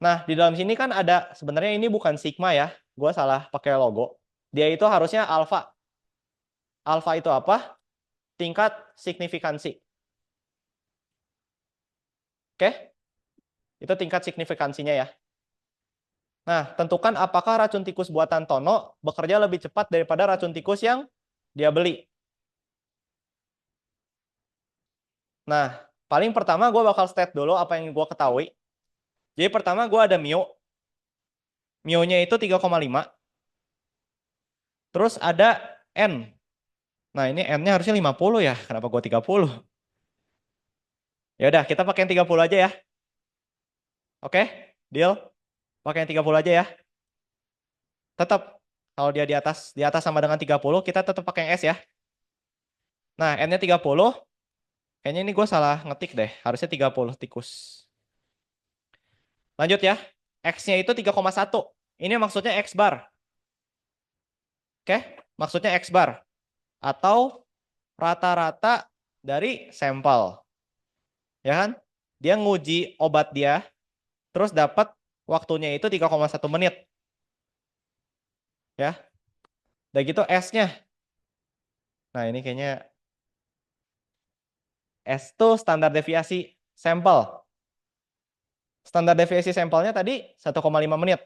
Nah, di dalam sini kan ada, sebenarnya ini bukan sigma ya. Gue salah pakai logo. Dia itu harusnya alpha. Alpha itu apa? Tingkat signifikansi. Oke? Itu tingkat signifikansinya ya. Nah, tentukan apakah racun tikus buatan Tono bekerja lebih cepat daripada racun tikus yang dia beli. Nah, paling pertama gue bakal state dulu apa yang gue ketahui. Jadi pertama gue ada mu. Mu-nya itu 3,5. Terus ada N. Nah, ini N-nya harusnya 50 ya. Kenapa gue 30? Ya udah, kita pakai yang 30 aja ya. Oke? Deal? Pakai yang 30 aja ya. Tetap kalau dia di atas sama dengan 30, kita tetap pakai yang S ya. Nah, N-nya 30. Kayaknya ini gue salah ngetik deh. Harusnya 30 tikus. Lanjut ya. X-nya itu 3,1. Ini maksudnya X bar. Oke? Maksudnya X bar. Atau rata-rata dari sampel. Ya kan? dia nguji obat dia, terus dapat waktunya itu 3,1 menit. Ya. Dan gitu S-nya. Nah, ini kayaknya S itu standar deviasi sampel. Standar deviasi sampelnya tadi 1,5 menit.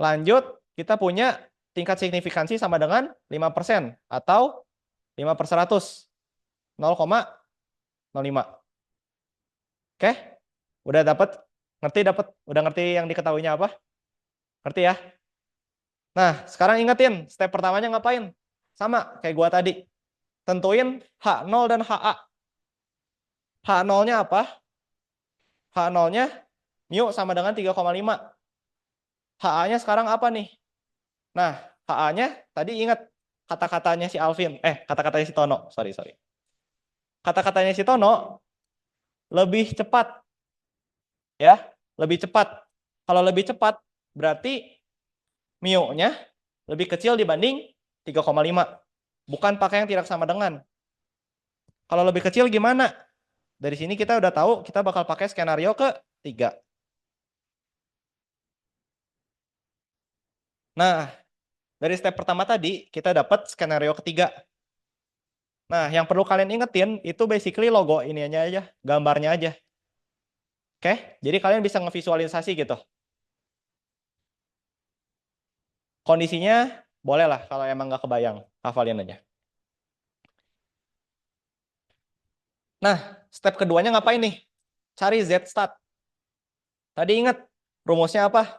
Lanjut, kita punya tingkat signifikansi sama dengan 5% atau 5/100. 0,05. Oke? Udah dapat? Dapat? Udah ngerti yang diketahuinya apa? Ngerti ya? Nah, sekarang ingetin, step pertamanya ngapain? Sama kayak gua tadi. Tentuin H0 dan HA. H0-nya apa? H0-nya mu sama dengan 3,5. HA-nya sekarang apa nih? Nah, HA-nya tadi ingat kata-katanya si Alvin. Kata-katanya si Tono. Sorry. Kata-katanya si Tono lebih cepat. Ya, lebih cepat. Kalau lebih cepat, berarti mu-nya lebih kecil dibanding 3,5. Bukan pakai yang tidak sama dengan. Kalau lebih kecil gimana? Dari sini kita udah tahu kita bakal pakai skenario ke-3. Nah, dari step pertama tadi kita dapat skenario ke-3. Nah, yang perlu kalian ingetin itu basically logo ini aja, gambarnya aja. Oke, jadi kalian bisa ngevisualisasi gitu. Kondisinya boleh lah kalau emang nggak kebayang, hafalin aja. Nah, step keduanya ngapain nih? Cari Z-stat. Tadi ingat rumusnya apa?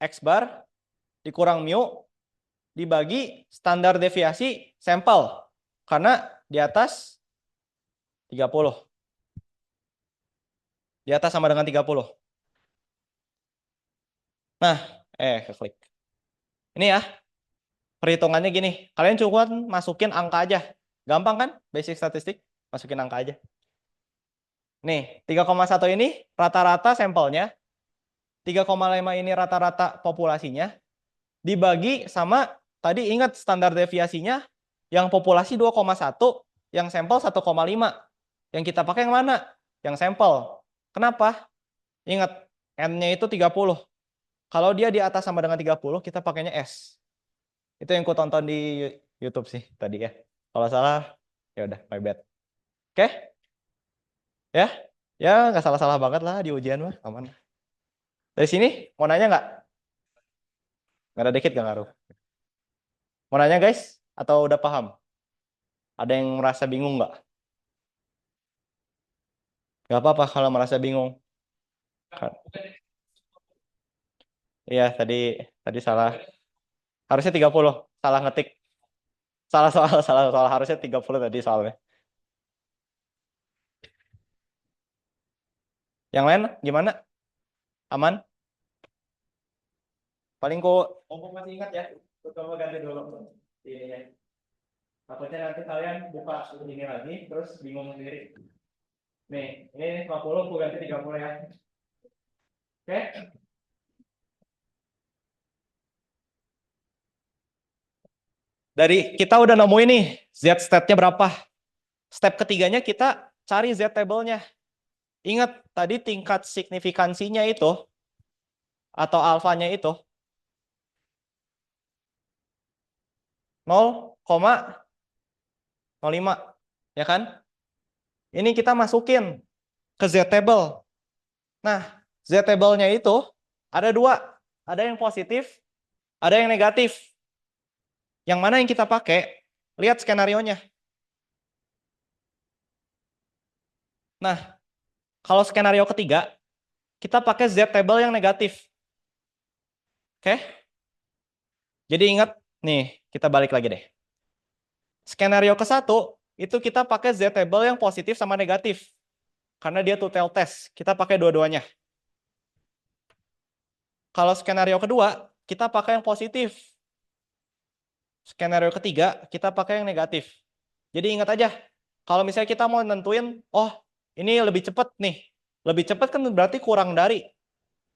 X bar dikurang mu dibagi standar deviasi sampel. Karena di atas 30. Di atas sama dengan 30. Nah, keklik. Ini ya, perhitungannya gini. Kalian cuma masukin angka aja. Gampang kan? Basic statistik. Masukin angka aja. Nih, 3,1 ini rata-rata sampelnya. 3,5 ini rata-rata populasinya. Dibagi sama, tadi ingat standar deviasinya, yang populasi 2,1, yang sampel 1,5. Yang kita pakai yang mana? Yang sampel. Kenapa? Ingat, N-nya itu 30. Kalau dia di atas sama dengan 30, kita pakainya S. Itu yang ku tonton di YouTube sih tadi ya. Kalau salah, ya udah, my bad. Oke? Ya? Ya, nggak salah-salah banget lah di ujian mah, aman. Dari sini, mau nanya nggak? Nggak ada dikit, nggak ngaruh. Mau nanya guys? Atau udah paham? Ada yang merasa bingung nggak? Nggak apa-apa kalau merasa bingung. Iya, tadi salah. Harusnya 30. Salah ngetik. Salah soal. Harusnya 30 tadi soalnya. Yang lain gimana? Aman? Paling kok masih ingat ya. Coba ganti dulu. Ini. Takutnya nanti kalian buka ini lagi, terus bingung sendiri. Nih, ini 50, aku ganti 30 ya. Oke? Dari kita udah nemuin nih, Z-state-nya berapa. Step ketiganya kita cari Z-table-nya. Ingat, tadi tingkat signifikansinya itu, atau alfanya itu, 0,05. Ya kan? Ini kita masukin ke Z-table. Nah, Z-table-nya itu ada dua. Ada yang positif, ada yang negatif. Yang mana yang kita pakai? Lihat skenario-nya. Nah, kalau skenario ketiga, kita pakai Z-table yang negatif. Oke? Jadi ingat, nih, kita balik lagi deh. Skenario ke-1, itu kita pakai Z-table yang positif sama negatif. Karena dia two-tail test. Kita pakai dua-duanya. Kalau skenario kedua, kita pakai yang positif. Skenario ketiga, kita pakai yang negatif. Jadi ingat aja, kalau misalnya kita mau nentuin, oh ini lebih cepat nih. Lebih cepat kan berarti kurang dari.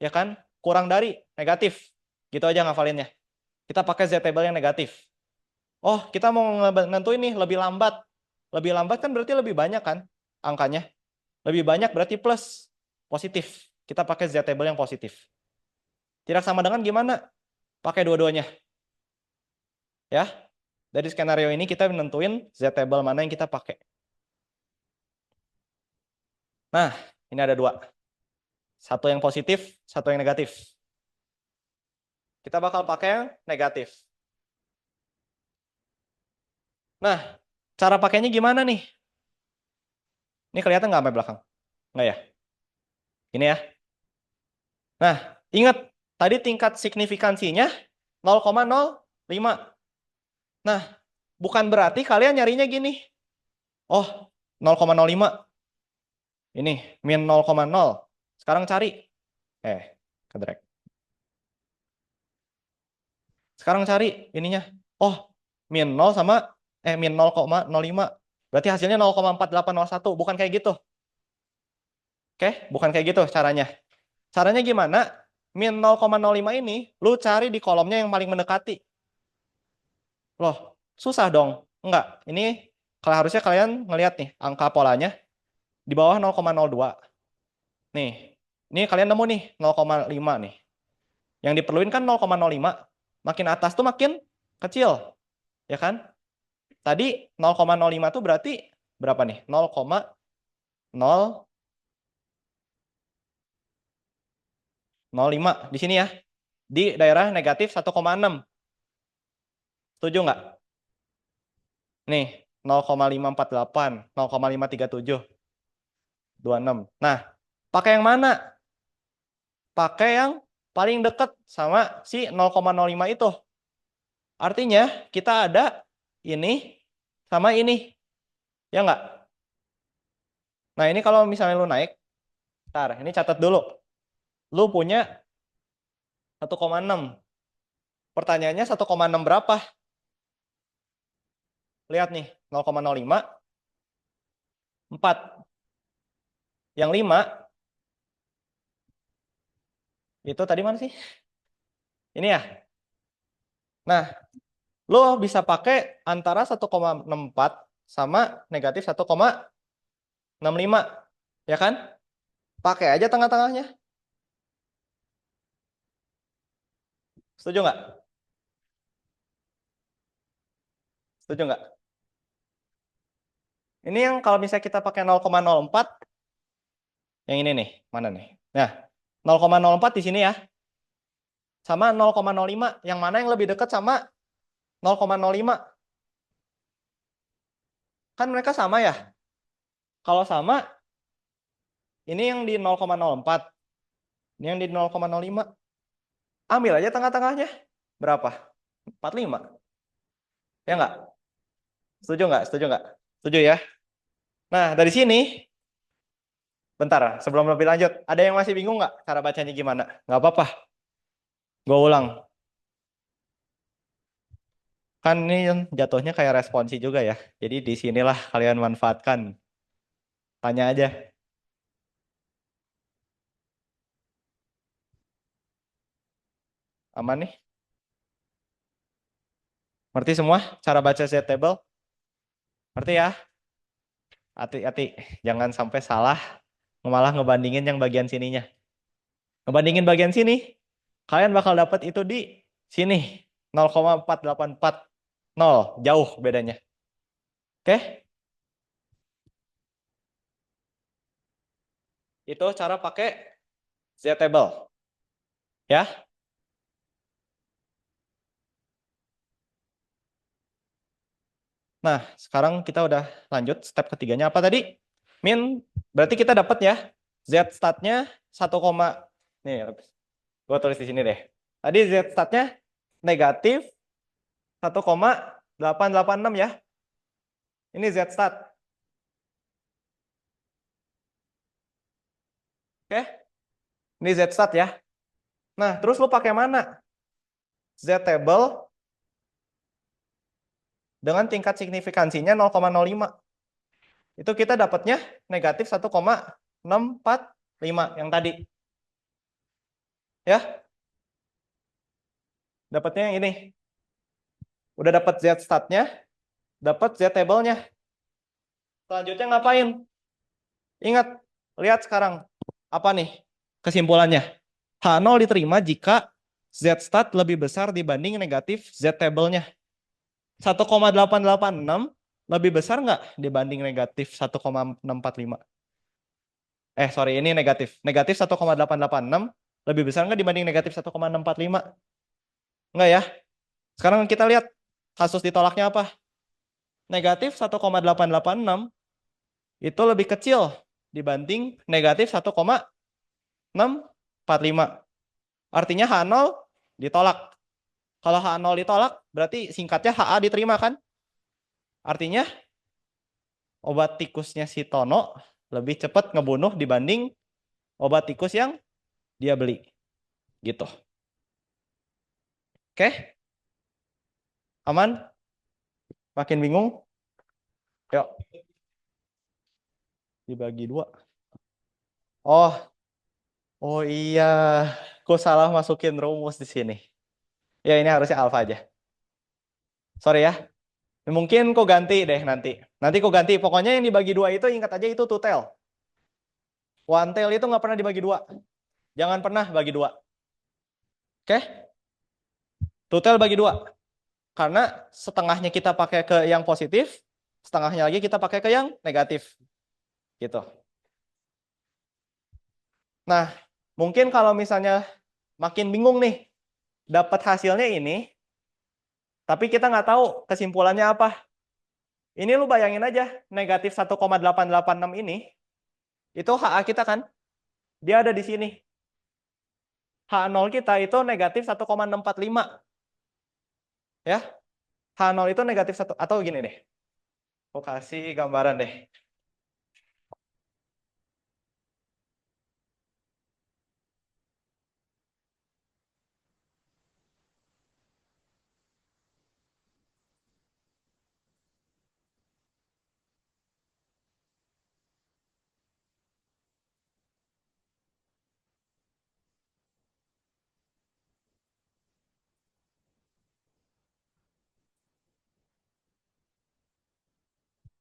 Ya kan? Kurang dari negatif. Gitu aja ngafalinnya. Kita pakai Z-table yang negatif. Oh, kita mau nentuin nih lebih lambat. Lebih lambat kan berarti lebih banyak kan angkanya. Lebih banyak berarti plus positif. Kita pakai Z table yang positif. Tidak sama dengan gimana? Pakai dua-duanya. Ya. Dari skenario ini kita nentuin Z table mana yang kita pakai. Nah, ini ada dua. Satu yang positif, satu yang negatif. Kita bakal pakai yang negatif. Nah, cara pakainya gimana nih? Ini kelihatan nggak sampai belakang? Nggak ya? Ini ya. Nah, ingat tadi tingkat signifikansinya 0,05. Nah, bukan berarti kalian nyarinya gini. Oh, 0,05. Ini min 0,0. Sekarang cari. Ke drag. Sekarang cari ininya. Oh, min 0 sama min 0,05. Berarti hasilnya 0,4801. Bukan kayak gitu. Oke, bukan kayak gitu caranya. Caranya gimana? Min 0,05 ini lu cari di kolomnya yang paling mendekati. Loh, susah dong. Enggak. Ini kalau harusnya kalian ngelihat nih angka polanya di bawah 0,02. Nih. Ini kalian nemu nih 0,5 nih. Yang diperluin kan 0,05. Makin atas tuh makin kecil. Ya kan? Tadi 0,05 tuh berarti berapa nih? 0,005 di sini ya. Di daerah negatif 1,6. Setuju nggak? Nih, 0,548, 0,537, 26. Nah, pakai yang mana? Pakai yang paling dekat sama si 0,05 itu. Artinya kita ada ini sama ini. Ya nggak? Nah, ini kalau misalnya lu naik, ntar, ini catat dulu. Lu punya 1,6. Pertanyaannya 1,6 berapa? Lihat nih, 0,05, 4. Yang 5, itu tadi mana sih? Ini ya. Nah, lo bisa pakai antara 1,64 sama negatif 1,65. Ya kan? Pakai aja tengah-tengahnya. Setuju nggak? Setuju nggak? Ini yang kalau misalnya kita pakai 0,04, yang ini nih, mana nih? Nah, 0,04 di sini ya. Sama 0,05, yang mana yang lebih dekat sama 0,05? Kan mereka sama ya? Kalau sama, ini yang di 0,04, ini yang di 0,05. Ambil aja tengah-tengahnya. Berapa? 45. Ya nggak? Setuju nggak? Setuju nggak? Setuju ya? Nah, dari sini, bentar, sebelum lebih lanjut, ada yang masih bingung nggak cara bacanya gimana? Nggak apa-apa, gue ulang. Kan ini jatuhnya kayak responsi juga ya. Jadi di sinilah kalian manfaatkan. Tanya aja. Aman nih? Ngerti semua cara baca Z table? Ngerti ya? Hati-hati, jangan sampai salah malah ngebandingin yang bagian sininya. Ngebandingin bagian sini, kalian bakal dapat itu di sini. 0,4840. Jauh bedanya. Oke? Itu cara pakai Z table. Ya. Nah, sekarang kita udah lanjut step ketiganya apa tadi? Min, berarti kita dapat ya. Z statnya 1, nih, gue tulis di sini deh. Tadi Z statnya negatif 1,886 ya. Ini Z stat. Oke? Ini Z stat ya. Nah, terus lu pakai mana? Z table dengan tingkat signifikansinya 0,05. Itu kita dapatnya negatif 1,645 yang tadi. Ya. Dapatnya yang ini. Udah dapat Z statnya, dapat Z table-nya. Selanjutnya ngapain? Ingat, lihat sekarang. Apa nih kesimpulannya? H0 diterima jika Z stat lebih besar dibanding negatif Z table-nya. 1,886 lebih besar nggak dibanding negatif 1,645? Sorry, ini negatif. Negatif 1,886 lebih besar nggak dibanding negatif 1,645? Nggak ya? Sekarang kita lihat kasus ditolaknya apa? Negatif 1,886 itu lebih kecil dibanding negatif 1,645. Artinya H0 ditolak. Kalau H0 ditolak, berarti singkatnya HA diterima kan? Artinya obat tikusnya si Tono lebih cepat ngebunuh dibanding obat tikus yang dia beli. Gitu. Oke? Aman? Makin bingung? Yuk. Dibagi dua. Oh iya. Kok salah masukin rumus di sini. Ya ini harusnya alfa aja. Sorry ya. Mungkin kok ganti deh nanti. Nanti kok ganti. Pokoknya yang dibagi dua itu ingat aja itu two tail. One tail itu nggak pernah dibagi dua. Jangan pernah bagi dua. Oke? Two tail bagi dua. Karena setengahnya kita pakai ke yang positif, setengahnya lagi kita pakai ke yang negatif. Gitu. Nah, mungkin kalau misalnya makin bingung nih, dapat hasilnya ini, tapi kita nggak tahu kesimpulannya apa. Ini lu bayangin aja, negatif 1,886 ini, itu HA kita kan, dia ada di sini. H0 kita itu negatif 1,645. Ya, H0 itu negatif 1, atau gini deh. Aku kasih gambaran deh.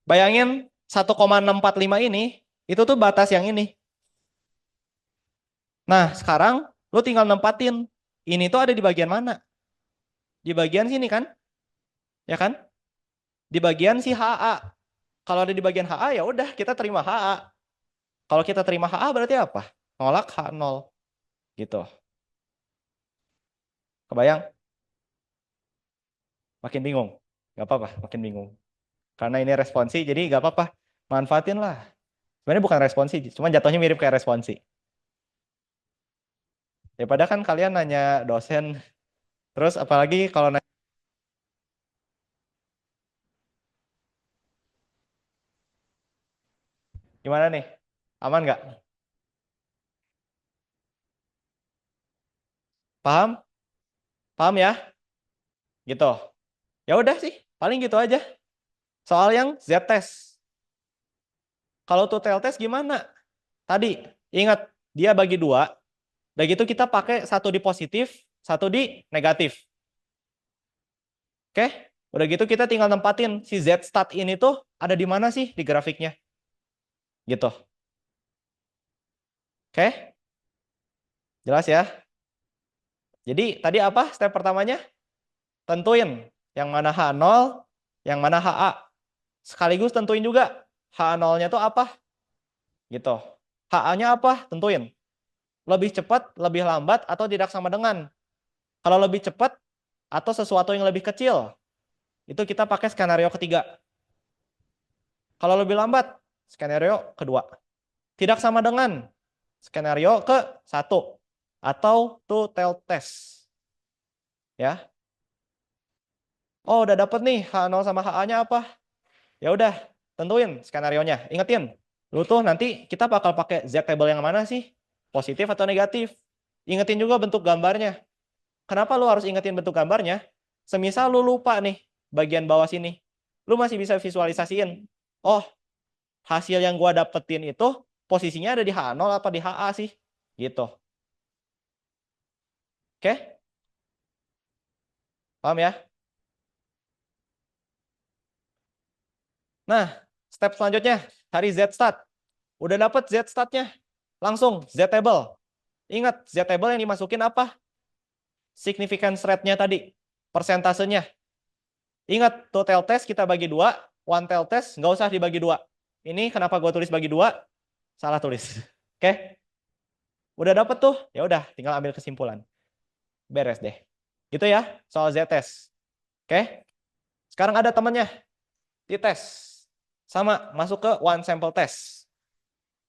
Bayangin 1,645 ini, itu tuh batas yang ini. Nah, sekarang lu tinggal nempatin. Ini tuh ada di bagian mana? Di bagian sini kan? Ya kan? Di bagian si HA. Kalau ada di bagian HA ya udah kita terima HA. Kalau kita terima HA berarti apa? Nolak H0. Gitu. Kebayang? Makin bingung. Gak apa-apa, makin bingung. Karena ini responsi, jadi gak apa-apa. Manfaatin lah. Sebenarnya bukan responsi, cuma jatuhnya mirip kayak responsi. Daripada kan kalian nanya dosen, terus apalagi kalau nanya, gimana nih? Aman nggak? Paham? Paham ya? Gitu. Ya udah sih, paling gitu aja. Soal yang Z-test. Kalau tuh tail test gimana? Tadi, ingat, dia bagi dua. Dan gitu kita pakai satu di positif, satu di negatif. Oke? Udah gitu kita tinggal nempatin si Z stat ini tuh ada di mana sih di grafiknya. Gitu. Oke? Jelas ya? Jadi tadi apa step pertamanya? Tentuin yang mana H0, yang mana HA. Sekaligus tentuin juga H0-nya tuh apa? Gitu. HA-nya apa? Tentuin. Lebih cepat, lebih lambat, atau tidak sama dengan. Kalau lebih cepat atau sesuatu yang lebih kecil, itu kita pakai skenario ketiga. Kalau lebih lambat, skenario kedua. Tidak sama dengan, skenario ke satu. Atau two tail test. Ya. Oh, udah dapet nih H0 sama HA-nya apa? Ya udah, tentuin skenario-nya. Ingetin, lu tuh nanti kita bakal pakai Z table yang mana sih? Positif atau negatif? Ingetin juga bentuk gambarnya. Kenapa lu harus ingetin bentuk gambarnya? Semisal lu lupa nih bagian bawah sini. Lu masih bisa visualisasiin. Oh, hasil yang gua dapetin itu posisinya ada di H0 apa di HA sih? Gitu. Oke? Paham ya? Nah, step selanjutnya, cari Z-stat. Udah dapet Z-statnya, langsung Z-table. Ingat, Z-table yang dimasukin apa? Significance rate-nya tadi, persentasenya. Ingat, total test kita bagi 2, one tail test nggak usah dibagi 2. Ini kenapa gue tulis bagi 2? Salah tulis. Oke? Udah dapet tuh, ya udah tinggal ambil kesimpulan. Beres deh. Gitu ya, soal Z-test. Oke? Sekarang ada temennya, T-test. Sama, masuk ke one sample test.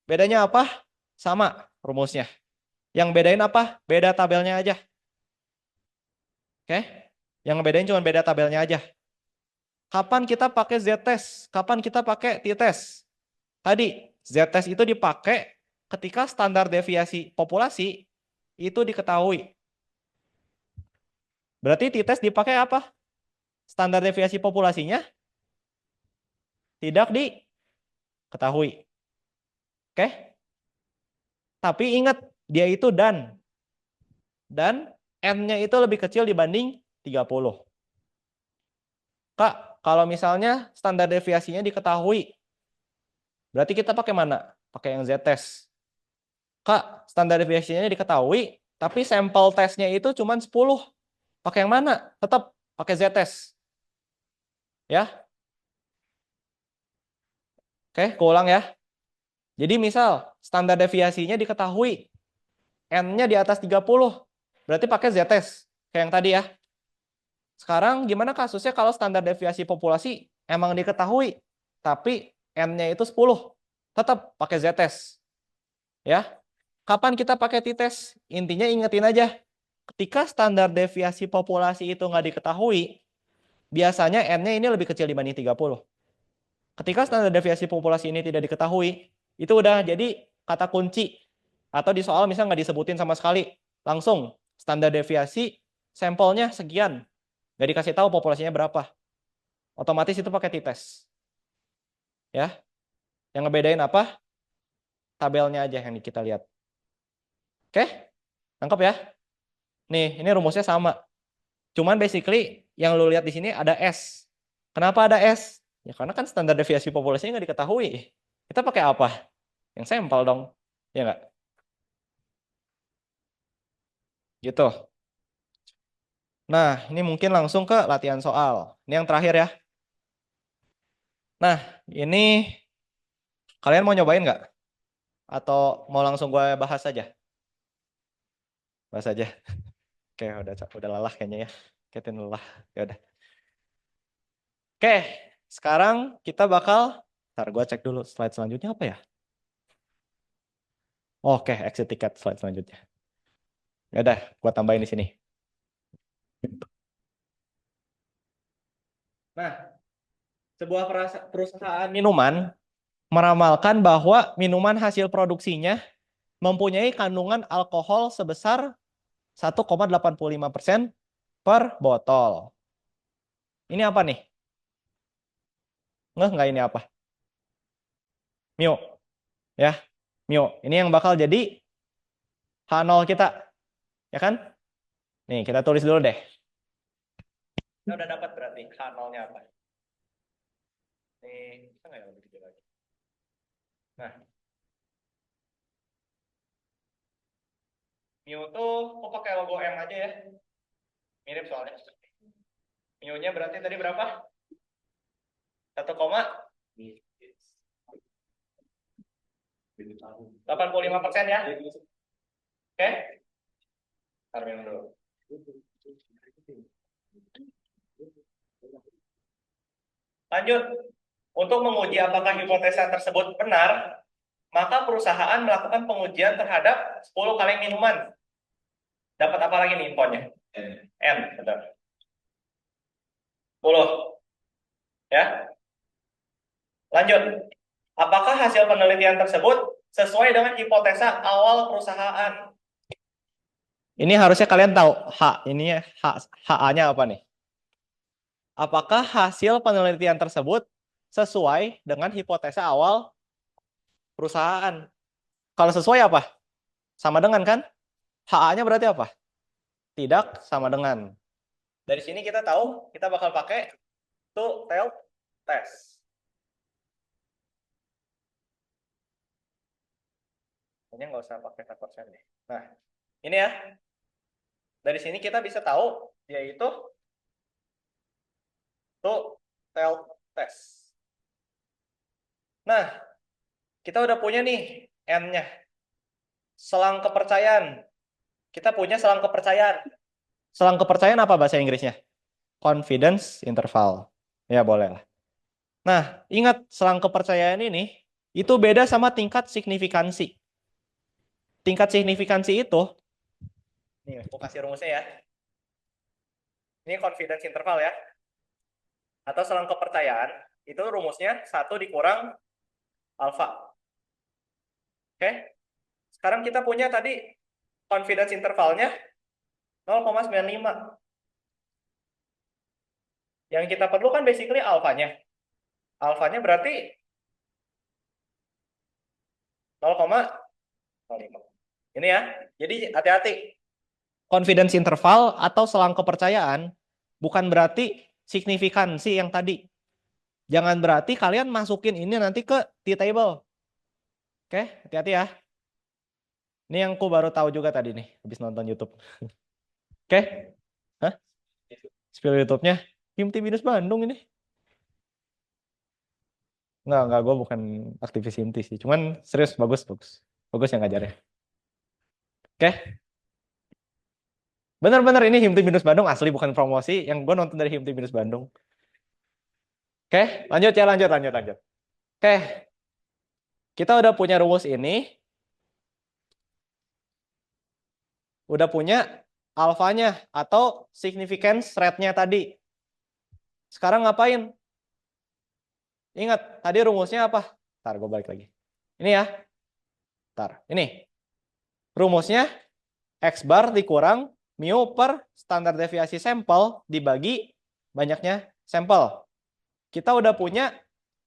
Bedanya apa? Sama rumusnya. Yang bedain apa? Beda tabelnya aja. Oke? Yang bedain cuma beda tabelnya aja. Kapan kita pakai Z-test? Kapan kita pakai T-test? Tadi, Z-test itu dipakai ketika standar deviasi populasi itu diketahui. Berarti T-test dipakai apa? Standar deviasi populasinya tidak diketahui. Oke? Tapi ingat, dia itu dan N-nya itu lebih kecil dibanding 30. Kak, kalau misalnya standar deviasinya diketahui, berarti kita pakai mana? Pakai yang Z-test. Kak, standar deviasinya diketahui, tapi sampel tesnya itu cuma 10. Pakai yang mana? Tetap pakai Z-test. Ya. Oke, keulang ya. Jadi misal standar deviasinya diketahui, N-nya di atas 30. Berarti pakai Z-test. Kayak yang tadi ya. Sekarang gimana kasusnya kalau standar deviasi populasi emang diketahui, tapi N-nya itu 10. Tetap pakai Z-test. Ya. Kapan kita pakai T-test? Intinya ingetin aja. Ketika standar deviasi populasi itu nggak diketahui, biasanya N-nya ini lebih kecil dibanding 30. Ketika standar deviasi populasi ini tidak diketahui, itu udah jadi kata kunci. Atau di soal misalnya nggak disebutin sama sekali. Langsung standar deviasi sampelnya sekian. Nggak dikasih tahu populasinya berapa. Otomatis itu pakai T-test. Ya. Yang ngebedain apa? Tabelnya aja yang kita lihat. Oke? Nangkep ya? Nih, ini rumusnya sama. Cuman basically yang lu lihat di sini ada S. Kenapa ada S? Ya karena kan standar deviasi populasinya nggak diketahui. Kita pakai apa? Yang sampel dong. Ya nggak? Gitu. Nah, ini mungkin langsung ke latihan soal. Ini yang terakhir ya. Nah, ini kalian mau nyobain nggak? Atau mau langsung gue bahas aja? Bahas aja. Oke, udah lelah kayaknya ya. Kayaknya lelah. Ya udah. Oke, sekarang kita bakal, ntar gue cek dulu slide selanjutnya apa ya? Oke, exit ticket slide selanjutnya. Ya udah, gue tambahin di sini. Nah, sebuah perusahaan minuman meramalkan bahwa minuman hasil produksinya mempunyai kandungan alkohol sebesar 1,85% per botol. Ini apa nih? Nggak ini apa? Mio. Ya, Mio. Ini yang bakal jadi H0 kita. Ya kan? Nih, kita tulis dulu deh. Kita udah dapat berarti H0-nya apa? Nih, bisa nggak ya lebih kecil lagi? Nah, Mio tuh kok pakai logo M aja ya? Mirip soalnya. Mio-nya berarti tadi berapa? 1,85% ya? Oke? Ntar minum dulu. Lanjut. Untuk menguji apakah hipotesa tersebut benar, maka perusahaan melakukan pengujian terhadap 10 kaleng minuman. Dapat apa lagi nih infonya? N, benar. 10. Ya. Lanjut. Apakah hasil penelitian tersebut sesuai dengan hipotesa awal perusahaan? Ini harusnya kalian tahu ini HA-nya apa nih? Apakah hasil penelitian tersebut sesuai dengan hipotesa awal perusahaan? Kalau sesuai apa? Sama dengan kan? HA-nya berarti apa? Tidak sama dengan. Dari sini kita tahu kita bakal pakai two tail test. Kayaknya nggak usah pakai %. Deh. Nah, ini ya. Dari sini kita bisa tahu yaitu tuh self test. Nah, kita udah punya nih N-nya. Selang kepercayaan. Kita punya selang kepercayaan. Selang kepercayaan apa bahasa Inggrisnya? Confidence interval. Ya, boleh lah. Nah, ingat selang kepercayaan ini itu beda sama tingkat signifikansi. Tingkat signifikansi itu, nih aku kasih rumusnya ya. Ini confidence interval ya. Atau selang kepercayaan, itu rumusnya 1 dikurang alfa. Oke. Sekarang kita punya tadi confidence intervalnya 0,95. Yang kita perlu kan basically alfanya. Alfanya berarti 0,05. Ini ya. Jadi hati-hati. Confidence interval atau selang kepercayaan bukan berarti signifikansi yang tadi. Jangan berarti kalian masukin ini nanti ke t-table. Oke, hati-hati ya. Ini yang aku baru tahu juga tadi nih, habis nonton YouTube. Oke? Hah? Spill YouTube-nya. Himti Binus Bandung ini. Enggak, gue bukan aktivis Himti sih. Cuman serius, bagus. Bagus yang ngajarnya. Oke? Bener-bener ini Himti Binus Bandung asli, bukan promosi. Yang gue nonton dari Himti Binus Bandung. Oke, lanjut ya, lanjut. Oke, kita udah punya rumus ini. Udah punya alfanya atau significance rate-nya tadi. Sekarang ngapain? Ingat, tadi rumusnya apa? Ntar gue balik lagi. Ini ya. Ntar, ini. Rumusnya X bar dikurang mu per standar deviasi sampel dibagi banyaknya sampel. Kita udah punya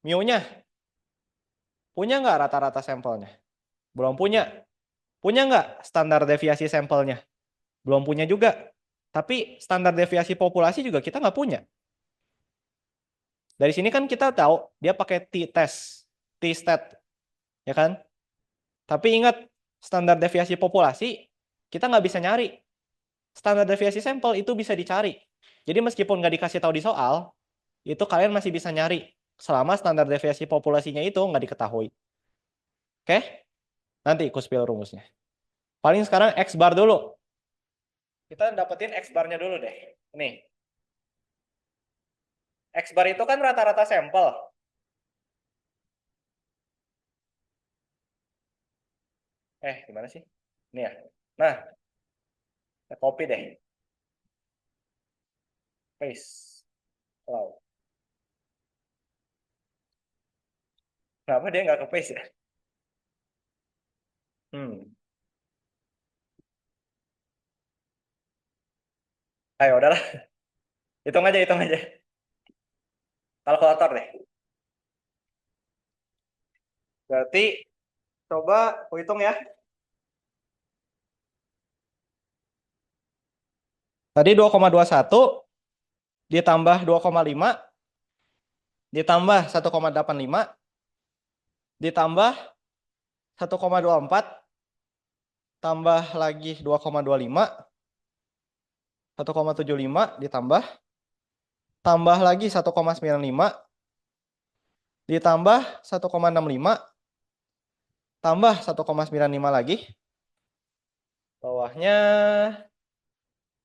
mu-nya. Punya nggak rata-rata sampelnya? Belum punya. Punya nggak standar deviasi sampelnya? Belum punya juga. Tapi standar deviasi populasi juga kita nggak punya. Dari sini kan kita tahu dia pakai t-test, t-stat, ya kan? Tapi ingat, standar deviasi populasi kita nggak bisa nyari. Standar deviasi sampel itu bisa dicari. Jadi meskipun nggak dikasih tahu di soal, itu kalian masih bisa nyari selama standar deviasi populasinya itu nggak diketahui. Oke? Nanti aku spill rumusnya. Paling sekarang X bar dulu. Kita dapetin X barnya dulu deh. Nih. X bar itu kan rata-rata sampel. Gimana sih? Ini ya. Nah, kita copy deh. Paste. Wow. Kenapa dia nggak ke paste ya? Ayo, udahlah. Hitung aja. Kalkulator deh. Berarti coba aku hitung ya. Tadi 2,21 ditambah 2,5 ditambah 1,85 ditambah 1,24 tambah lagi 2,25 1,75 ditambah tambah lagi 1,95 ditambah 1,65 tambah 1,95 lagi, bawahnya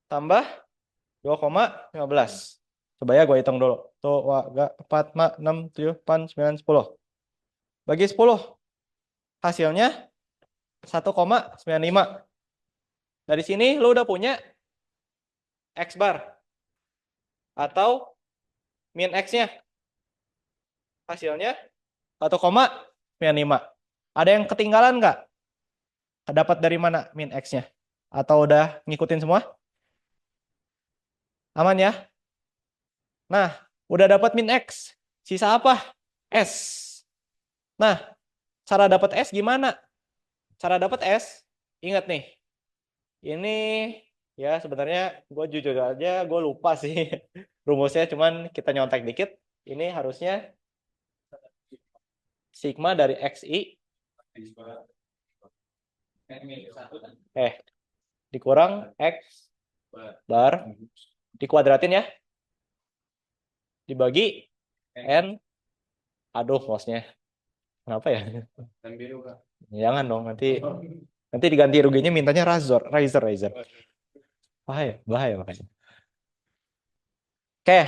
tambah 2,15. Coba ya gue hitung dulu. Tuh, 4, 6, 7, 8, 9, 10. Bagi 10. Hasilnya 1,95. Dari sini lu udah punya X bar. Atau min X-nya. Hasilnya 1,95. Ada yang ketinggalan nggak? Dapat dari mana min X-nya? Atau udah ngikutin semua? Aman ya? Nah, udah dapat min X. Sisa apa? S. Nah, cara dapat S gimana? Cara dapat S, ingat nih. Ini ya sebenarnya gue jujur aja gue lupa sih rumusnya, cuman kita nyontek dikit. Ini harusnya sigma dari XI Dikurang X bar dikuadratin ya. Dibagi N. Aduh, mouse-nya. Kenapa ya? Jangan dong, nanti diganti ruginya mintanya Razer. Bahaya makanya. Oke.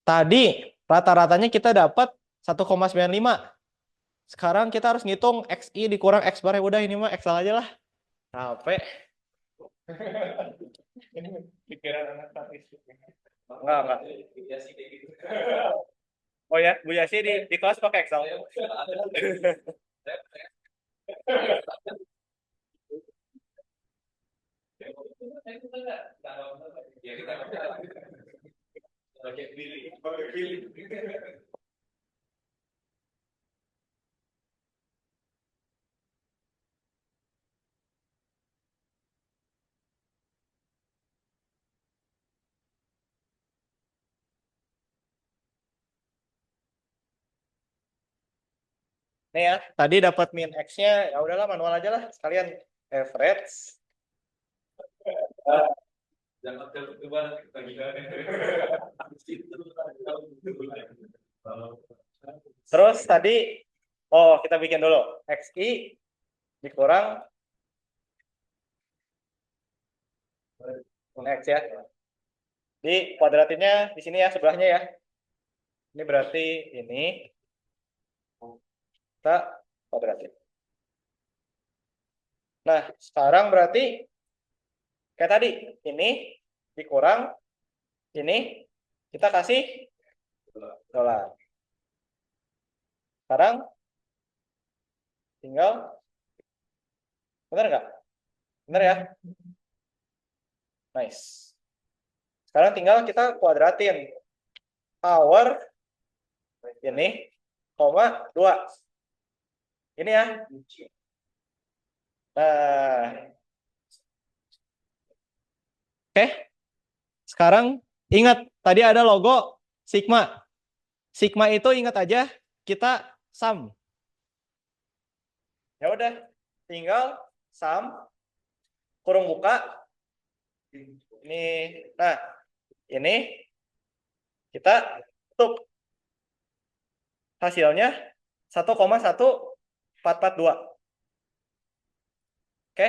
Tadi rata-ratanya kita dapat 1,95. Sekarang kita harus ngitung XI dikurang X bar. Ya udah, ini mah Excel aja lah. Capek. Ini pikiran anak statistik. Enggak. Oh ya, Bu Yasi di kelas pakai Excel. Nih ya, tadi dapat min X-nya, ya udahlah manual aja lah, sekalian average. Terus tadi, kita bikin dulu XI dikurang X ya. Di kuadratinnya di sini ya, sebelahnya ya. Ini berarti ini kita kuadratin. Nah, sekarang berarti kayak tadi, ini dikurang ini, kita kasih dolar. Sekarang tinggal, benar nggak? Benar ya? Nice. Sekarang tinggal kita kuadratin power ini, koma 2. Ini ya. Nah. Oke. Sekarang ingat, tadi ada logo Sigma. Sigma itu ingat aja, kita sum. Ya udah, tinggal sum kurung buka. Ini, nah, ini kita tutup. Hasilnya 1,1442. Oke.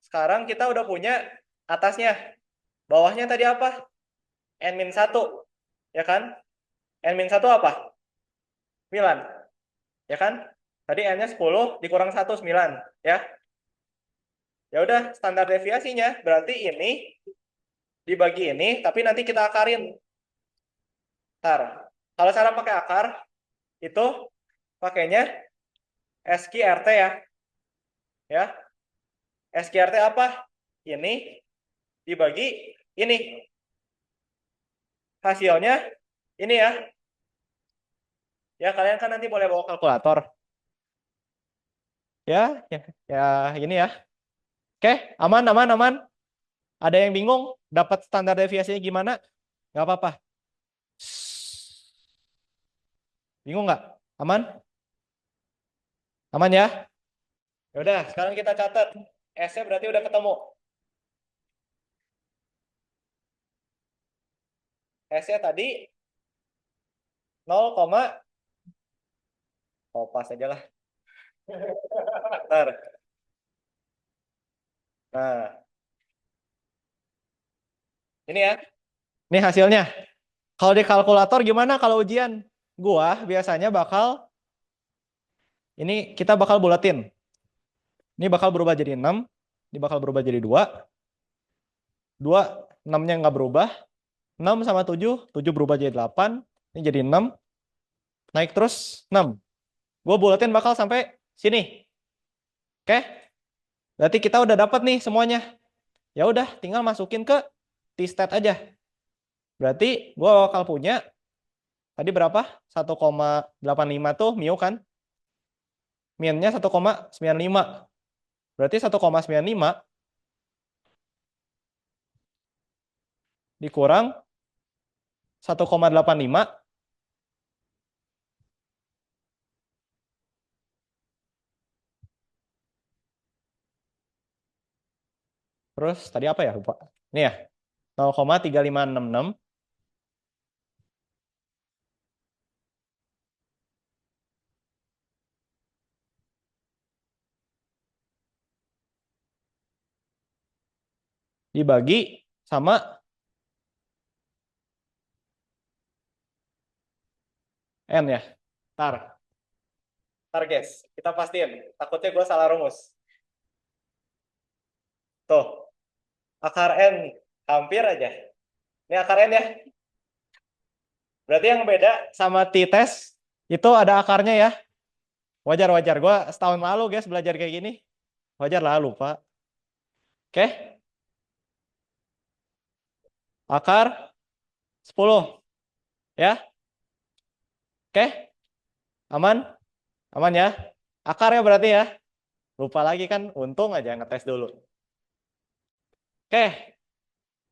Sekarang kita udah punya atasnya. Bawahnya tadi apa? N-1. Ya kan? N-1 apa? 9. Ya kan? Tadi N-nya 10 dikurang 1, 9. Ya. Ya udah, standar deviasinya berarti ini dibagi ini, tapi nanti kita akarin. Ntar, kalau cara pakai akar, itu pakainya SQRT ya. Ya. SQRT apa? Ini dibagi ini. Hasilnya ini ya. Ya, kalian kan nanti boleh bawa kalkulator. Ya, ini ya. Oke, aman. Ada yang bingung dapat standar deviasinya gimana? Nggak apa-apa. Bingung nggak? Aman? Aman ya? Ya udah, sekarang kita catat. S-nya berarti udah ketemu. S-nya tadi 0, pas aja lah. Bentar. Nah, ini ya. Ini hasilnya. Kalau di kalkulator gimana kalau ujian? Gua biasanya kita bakal bulatin. Ini bakal berubah jadi 6. Ini bakal berubah jadi 2. 2, 6-nya nggak berubah. 6 sama 7, 7 berubah jadi 8. Ini jadi 6. Naik terus 6. Gue bulatin bakal sampai sini. Oke? Berarti kita udah dapat nih semuanya. Ya udah, tinggal masukin ke T-stat aja. Berarti gue bakal punya tadi berapa? 1,85 tuh mu kan? Min-nya 1,95. Berarti 1,95 dikurang 1,85 Terus tadi apa ya? Lupa. Ini ya. 0,3566 dibagi sama N ya. Ntar guys, kita pastiin. Takutnya gue salah rumus. Tuh, akar N hampir aja. Ini akar N ya. Berarti yang beda sama t-test itu ada akarnya ya. Wajar-wajar. Gue setahun lalu guys belajar kayak gini. Wajar lah lupa. Oke. Akar 10. Ya. Oke. Aman? Aman ya. Akar ya berarti ya. Lupa lagi kan. Untung aja ngetes dulu. Oke.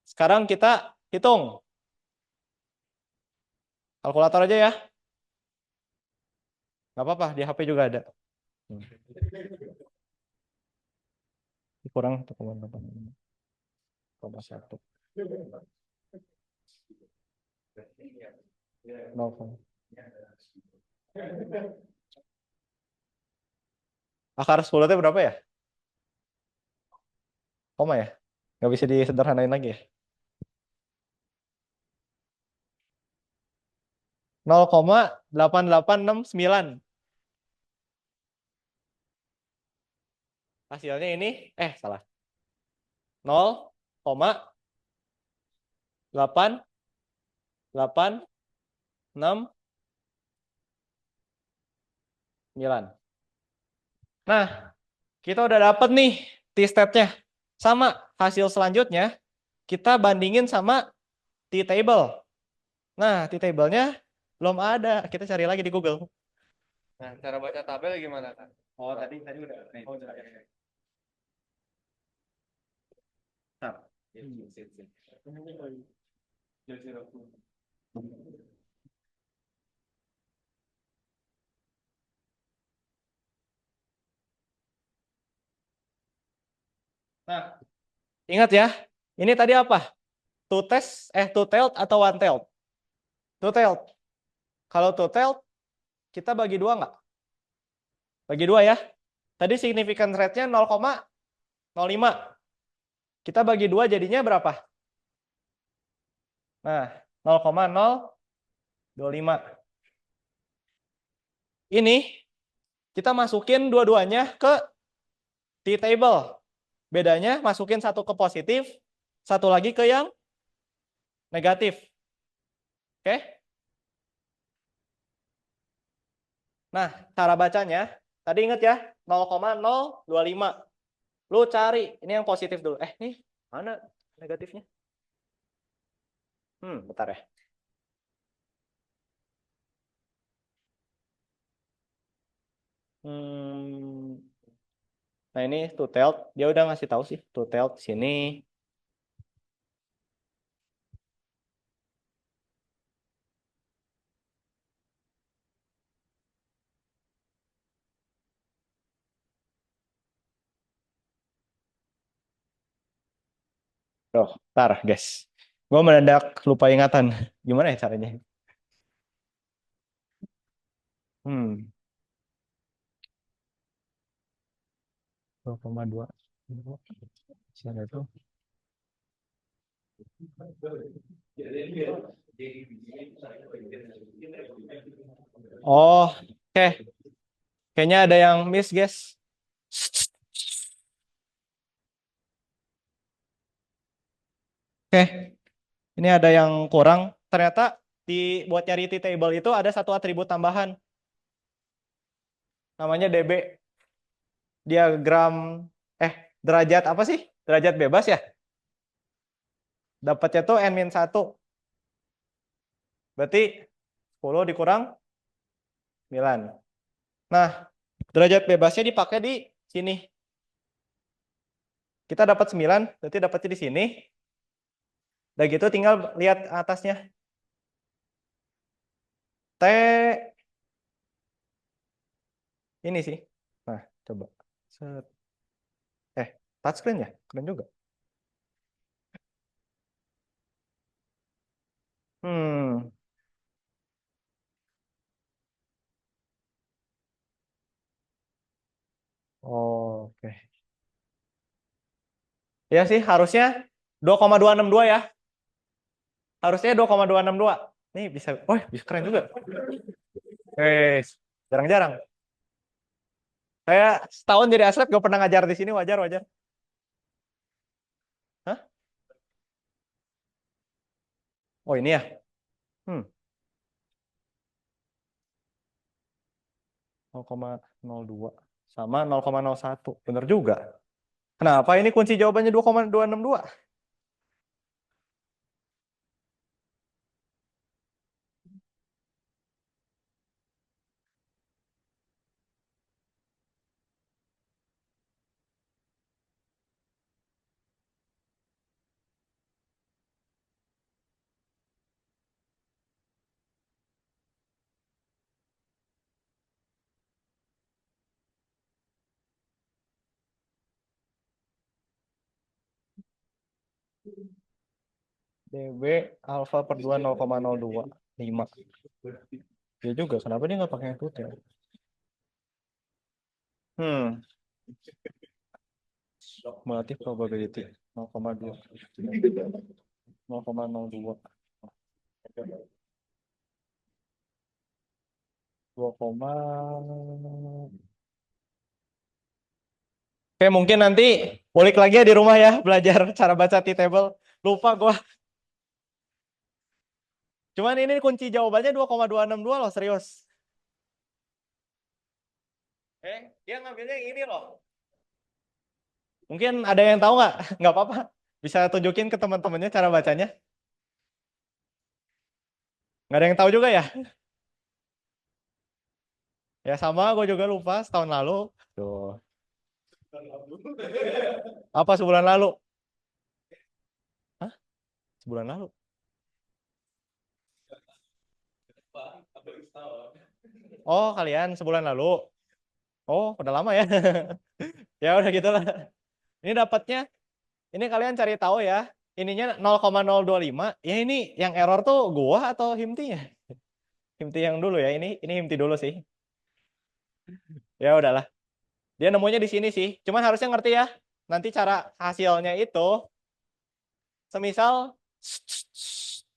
Sekarang kita hitung. Kalkulator aja ya. Nggak apa-apa. Di HP juga ada. Kurang 1,8. 0. Akar 10 itu berapa ya? Koma ya? Nggak bisa disederhanain lagi ya? 0,8869. Hasilnya ini, salah. 0,8869. Nah, kita udah dapet nih t-state-nya. Sama hasil selanjutnya, kita bandingin sama t-table. Nah, t-table-nya belum ada. Kita cari lagi di Google. Nah, cara baca tabel gimana, Kak? Oh, tadi udah. Oh, udah. Bentar. Nah, ingat ya, ini tadi apa? Two-tailed atau one-tailed? Two-tailed. Kalau two-tailed, kita bagi dua nggak? Bagi dua ya. Tadi significance rate-nya 0,05. Kita bagi dua jadinya berapa? Nah, 0,025. Ini kita masukin dua-duanya ke t-table. Bedanya masukin satu ke positif, satu lagi ke yang negatif. Oke? Nah, cara bacanya, tadi ingat ya, 0,025. Lu cari, ini yang positif dulu. Nih, mana negatifnya? Bentar ya. Nah, ini two-tailed. Dia udah ngasih tahu sih, two-tailed sini. Oh, ntar guys. Gue mendadak lupa ingatan. Gimana ya caranya? 2,2. Siapa itu? Oh, oke. Kayaknya ada yang miss, guys. Oke, ini ada yang kurang. Ternyata buat nyari t-table itu ada satu atribut tambahan. Namanya dB. Diagram, derajat apa sih? Derajat bebas ya? Dapatnya tuh N-1. Berarti 10 dikurang 9. Nah, derajat bebasnya dipakai di sini. Kita dapat 9, berarti dapatnya di sini. Udah gitu tinggal lihat atasnya. T ini sih. Nah, coba. Touchscreen ya? Keren juga. Hmm. Oke. Ya sih, harusnya 2,262 ya. Harusnya 2,262. Nih bisa, bisa keren juga. Jarang-jarang. Saya setahun jadi atlet gak pernah ngajar di sini, wajar. Hah? Oh ini ya. Hmm. 0,02 sama 0,01. Bener juga. Kenapa ini kunci jawabannya 2,262? DB alfa per 2 0,025. Ya juga, kenapa dia nggak pakai yang tutel? Hmm, Relative probability 0,2. 0,02. 2, Oke, mungkin nanti ulik lagi ya di rumah ya, belajar cara baca T-table. Lupa gua. Cuman ini kunci jawabannya 2,262 loh, serius. Dia ngambilnya yang ini loh. Mungkin ada yang tahu nggak? Nggak apa-apa. Bisa tunjukin ke teman-temannya cara bacanya. Nggak ada yang tahu juga ya? Ya sama, gue juga lupa setahun lalu. Tuh. Apa sebulan lalu? Hah? Sebulan lalu? Oh, kalian sebulan lalu. Oh, udah lama ya. Ya udah gitu lah. Ini dapatnya, ini kalian cari tahu ya. Ininya 0,025. Ya ini yang error tuh gua atau Himti-nya? Himti yang dulu ya. Ini Himti dulu sih. Ya udahlah. Dia nemunya di sini sih. Cuman harusnya ngerti ya. Nanti cara hasilnya itu semisal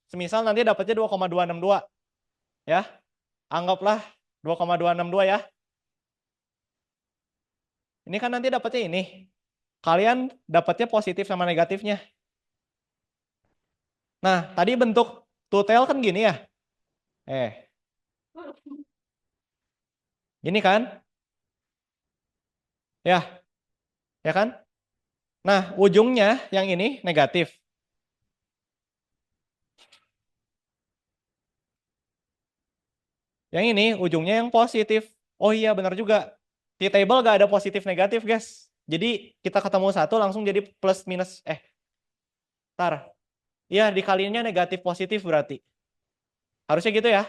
semisal nanti dapatnya 2,262 ya. Anggaplah 2,262 ya. Ini kan nanti dapatnya ini. Kalian dapatnya positif sama negatifnya. Nah, tadi bentuk tutel kan gini ya. Eh, gini kan? Ya, ya kan? Nah, ujungnya yang ini negatif. Yang ini ujungnya yang positif. Oh iya, benar juga. Di table gak ada positif negatif, guys. Jadi kita ketemu satu langsung jadi plus minus. Tar. Iya, dikalinya negatif positif berarti. Harusnya gitu ya.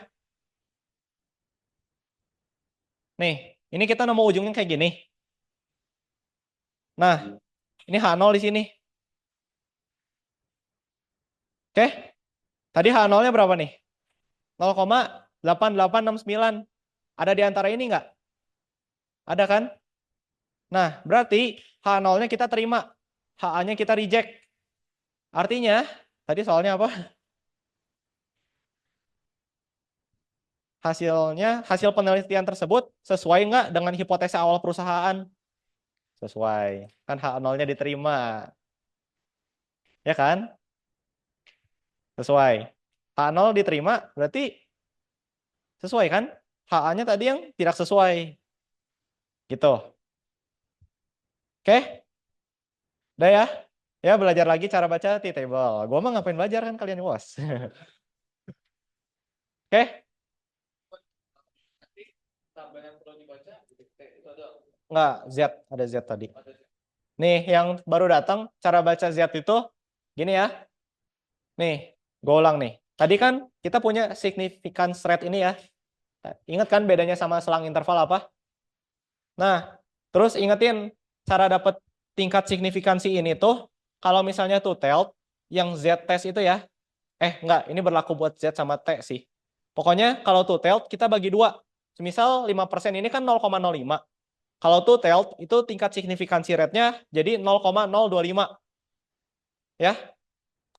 Nih, ini kita nemu ujungnya kayak gini. Nah, ini H0 di sini. Oke, tadi H0-nya berapa nih? 0,8869. Ada di antara ini nggak? Ada kan? Nah, berarti H0-nya kita terima. HA-nya kita reject. Artinya, tadi soalnya apa? Hasil penelitian tersebut sesuai nggak dengan hipotesa awal perusahaan? Sesuai. Kan H0-nya diterima. Ya kan? Sesuai. H0 diterima, berarti sesuai kan? HA-nya tadi yang tidak sesuai. Gitu. Oke? Udah ya? Ya belajar lagi cara baca T-table. Gua mah ngapain belajar kan kalian UAS. Oke? Tabel yang perlu dibaca itu ada. Nggak, Z. Ada Z tadi. Nih, yang baru datang, cara baca Z itu gini ya. Nih, gue ulang nih. Tadi kan kita punya significance rate ini ya. Ingat kan bedanya sama selang interval apa? Nah, terus ingetin cara dapat tingkat signifikansi ini tuh kalau misalnya two tailed yang Z test itu ya. Enggak, ini berlaku buat Z sama T sih. Pokoknya kalau two-tailed kita bagi dua. Semisal 5% ini kan 0,05. Kalau two-tailed itu tingkat signifikansi rate-nya jadi 0,025. Ya.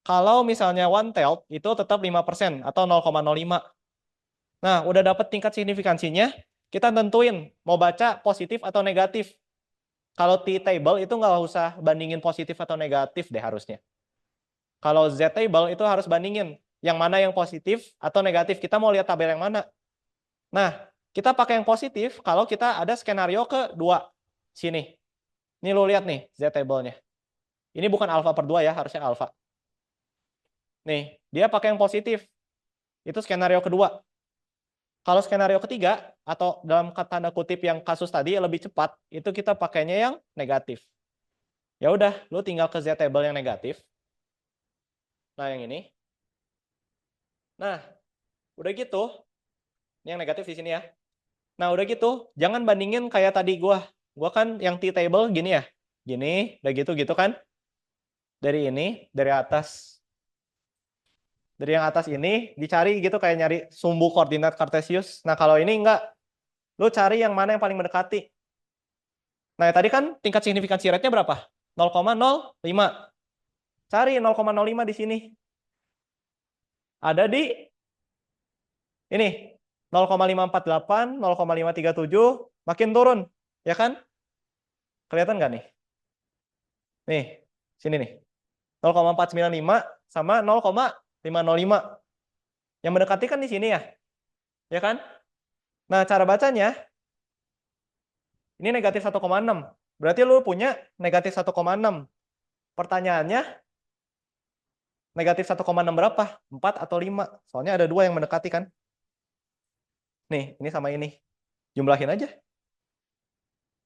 Kalau misalnya one-tailed itu tetap 5% atau 0,05. Nah, udah dapat tingkat signifikansinya, kita tentuin mau baca positif atau negatif. Kalau T-table itu nggak usah bandingin positif atau negatif deh harusnya. Kalau Z-table itu harus bandingin yang mana yang positif atau negatif. Kita mau lihat tabel yang mana. Nah, kita pakai yang positif kalau kita ada skenario kedua. Sini. Ini lo lihat nih Z-table-nya. Ini bukan alpha per 2 ya, harusnya alpha. Nih, dia pakai yang positif. Itu skenario kedua. Kalau skenario ketiga, atau dalam tanda kutip yang kasus tadi lebih cepat, itu kita pakainya yang negatif. Ya udah, lu tinggal ke Z-table yang negatif. Nah, yang ini. Nah, udah gitu. Ini yang negatif di sini ya. Nah, udah gitu, jangan bandingin kayak tadi gua. Gua kan yang T-table gini ya. Gini, udah gitu kan. Dari ini, dari atas. Dari yang atas ini dicari gitu kayak nyari sumbu koordinat Cartesius. Nah, kalau ini enggak. Lu cari yang mana yang paling mendekati. Nah, tadi kan tingkat signifikansi rate-nya berapa? 0,05. Cari 0,05 di sini. Ada di ini 0,548, 0,537, makin turun, ya kan? Kelihatan nggak nih? Nih, sini nih. 0,495 sama 0,505. Yang mendekati kan di sini ya. Ya kan? Nah, cara bacanya ini negatif 1,6. Berarti lu punya negatif 1,6. Pertanyaannya negatif 1,6 berapa? 4 atau 5? Soalnya ada 2 yang mendekati kan? Nih, ini sama ini. Jumlahin aja.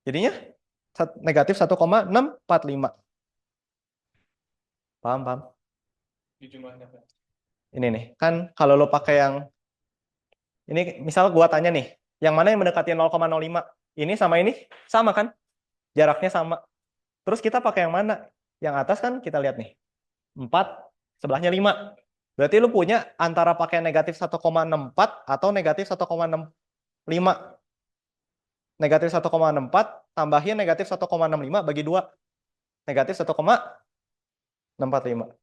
Jadinya negatif 1,645. Paham? Dijumlahin apa? Ini nih, kan kalau lo pakai yang ini, misal gua tanya nih, yang mana yang mendekati 0,05? Ini sama kan? Jaraknya sama. Terus kita pakai yang mana? Yang atas kan kita lihat nih. 4, sebelahnya 5. Berarti lu punya antara pakai negatif 1,64 atau negatif 1,65. Negatif 1,64 tambahin negatif 1,65 bagi 2. Negatif 1,645.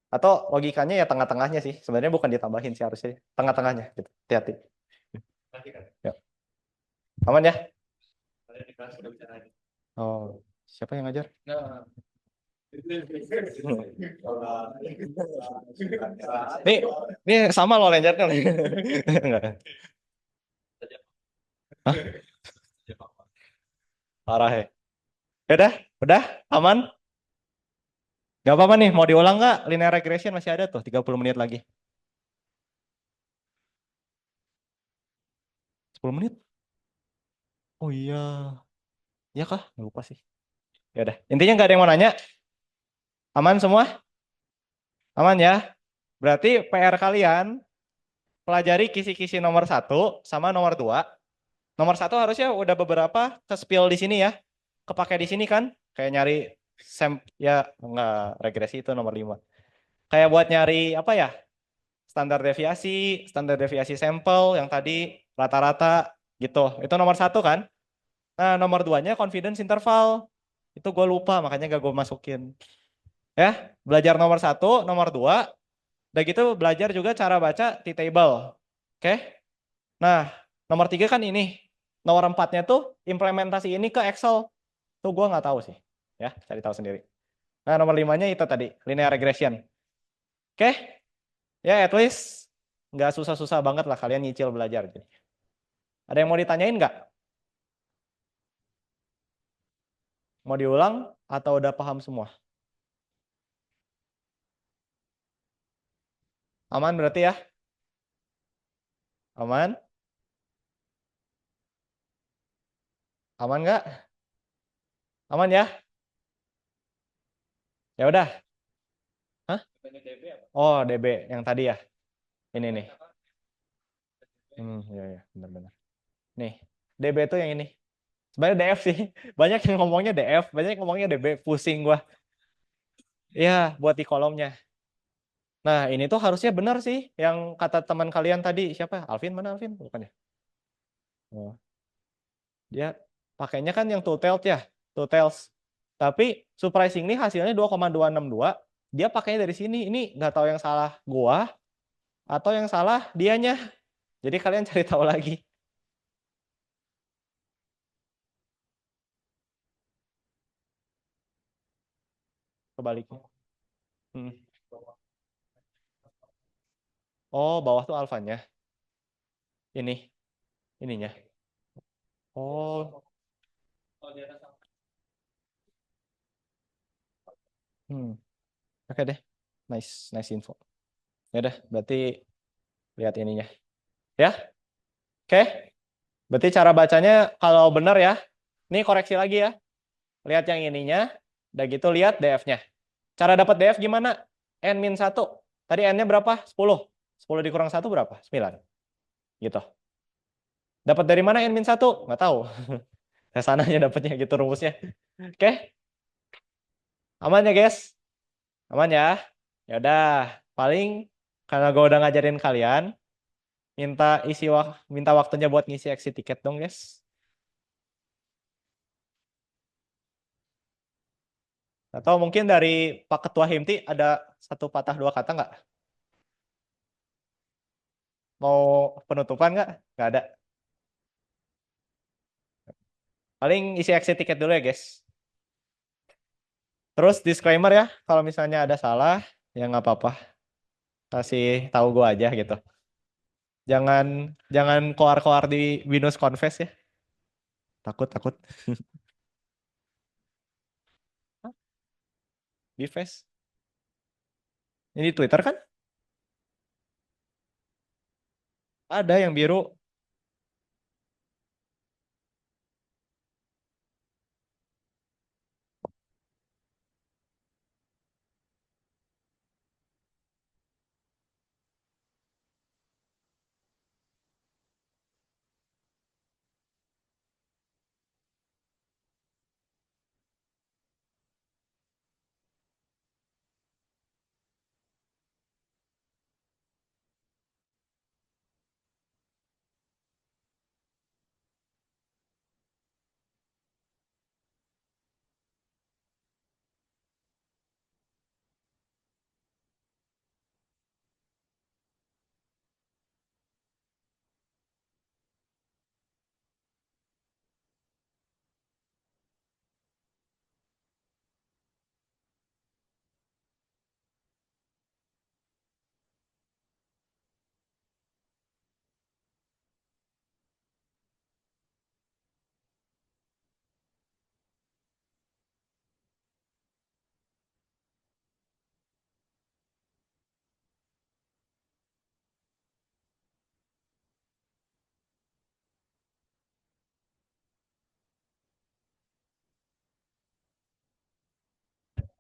Atau logikanya ya tengah-tengahnya sih. Sebenarnya bukan ditambahin sih harusnya. Tengah-tengahnya gitu. Hati-hati. Ya. Aman ya? Oh, siapa yang ngajar? Nah, Nih sama loh lenjarnya. Enggak. Hah? Parah ya. Udah, aman? Gak apa-apa nih, mau diulang nggak? Linear regression masih ada tuh, 30 menit lagi. 10 menit? Oh iya. Iya kah? Nggak lupa sih. Ya udah. Intinya nggak ada yang mau nanya? Aman semua? Aman ya? Berarti PR kalian pelajari kisi-kisi nomor 1 sama nomor 2. Nomor 1 harusnya udah beberapa ke-spill di sini ya. Kepake di sini kan? Kayak nyari ya nggak regresi itu nomor 5. Kayak buat nyari apa ya? Standar deviasi sampel yang tadi rata-rata gitu. Itu nomor 1 kan? Nah, nomor 2-nya confidence interval. Itu gue lupa, makanya gak gue masukin. Ya, belajar nomor 1, nomor 2. Udah gitu belajar juga cara baca T-table. Oke? Nah, nomor 3 kan ini. Nomor 4-nya tuh implementasi ini ke Excel. Tuh gue nggak tahu sih. Ya, cari tahu sendiri. Nah, nomor 5-nya itu tadi, linear regression. Oke? Ya, at least nggak susah-susah banget lah kalian nyicil belajar. Ada yang mau ditanyain nggak? Mau diulang atau udah paham semua? Aman berarti ya? Aman? Aman nggak? Aman ya? Ya udah. Hah? Oh, DB yang tadi ya. Ini nih. Ya, benar-benar. Nih, DB itu yang ini. Sebenarnya DF sih. Banyak yang ngomongnya DF, banyak yang ngomongnya DB. Pusing gua. Iya, buat di kolomnya. Nah, ini tuh harusnya benar sih yang kata teman kalian tadi. Siapa? Alvin, mana Alvin? Bukan ya? Oh, dia pakainya kan yang two tailed ya, two tails. Tapi surprisingly hasilnya 2,262. Dia pakainya dari sini. Ini nggak tahu yang salah gua atau yang salah dianya. Jadi kalian cari tahu lagi. Kebaliknya. Hmm. Oh, bawah tuh alfanya. Ini, ininya. Oh, hmm. Oke deh. Nice, nice info. Ya udah, berarti lihat ininya. Ya, oke. Berarti cara bacanya kalau benar ya, ini koreksi lagi ya. Lihat yang ininya, udah gitu lihat DF-nya. Cara dapat DF gimana? N-1. Tadi N-nya berapa? 10. 10 dikurang 1 berapa? 9. Gitu. Dapat dari mana N-1? Nggak tahu. Saya sananya dapatnya gitu rumusnya. Oke, aman ya guys? Aman ya? Ya udah, paling karena gue udah ngajarin kalian, minta minta waktunya buat ngisi exit tiket dong guys. Atau mungkin dari Pak Ketua Himti ada satu patah dua kata nggak? Mau penutupan nggak? Nggak ada. Paling isi exit tiket dulu ya guys. Terus disclaimer ya, kalau misalnya ada salah, ya nggak apa-apa. Kasih tahu gue aja gitu. Jangan jangan koar-koar di Windows Confess ya. Takut takut. Di face. Ini Twitter kan? Ada yang biru.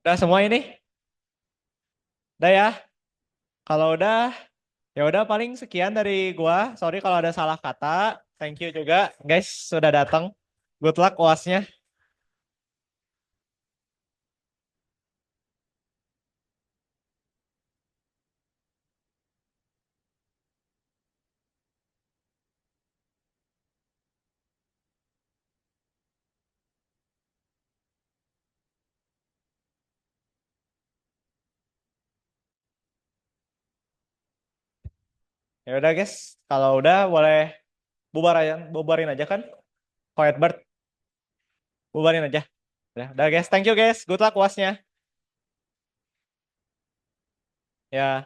Udah semua ini? Udah ya? Kalau udah, ya udah paling sekian dari gua. Sorry kalau ada salah kata. Thank you juga guys sudah datang. Good luck UASnya. Ya udah guys, kalau udah boleh bubarin aja kan? Quiet bird, bubarin aja. Udah guys, thank you guys. Good luck UASnya. Ya.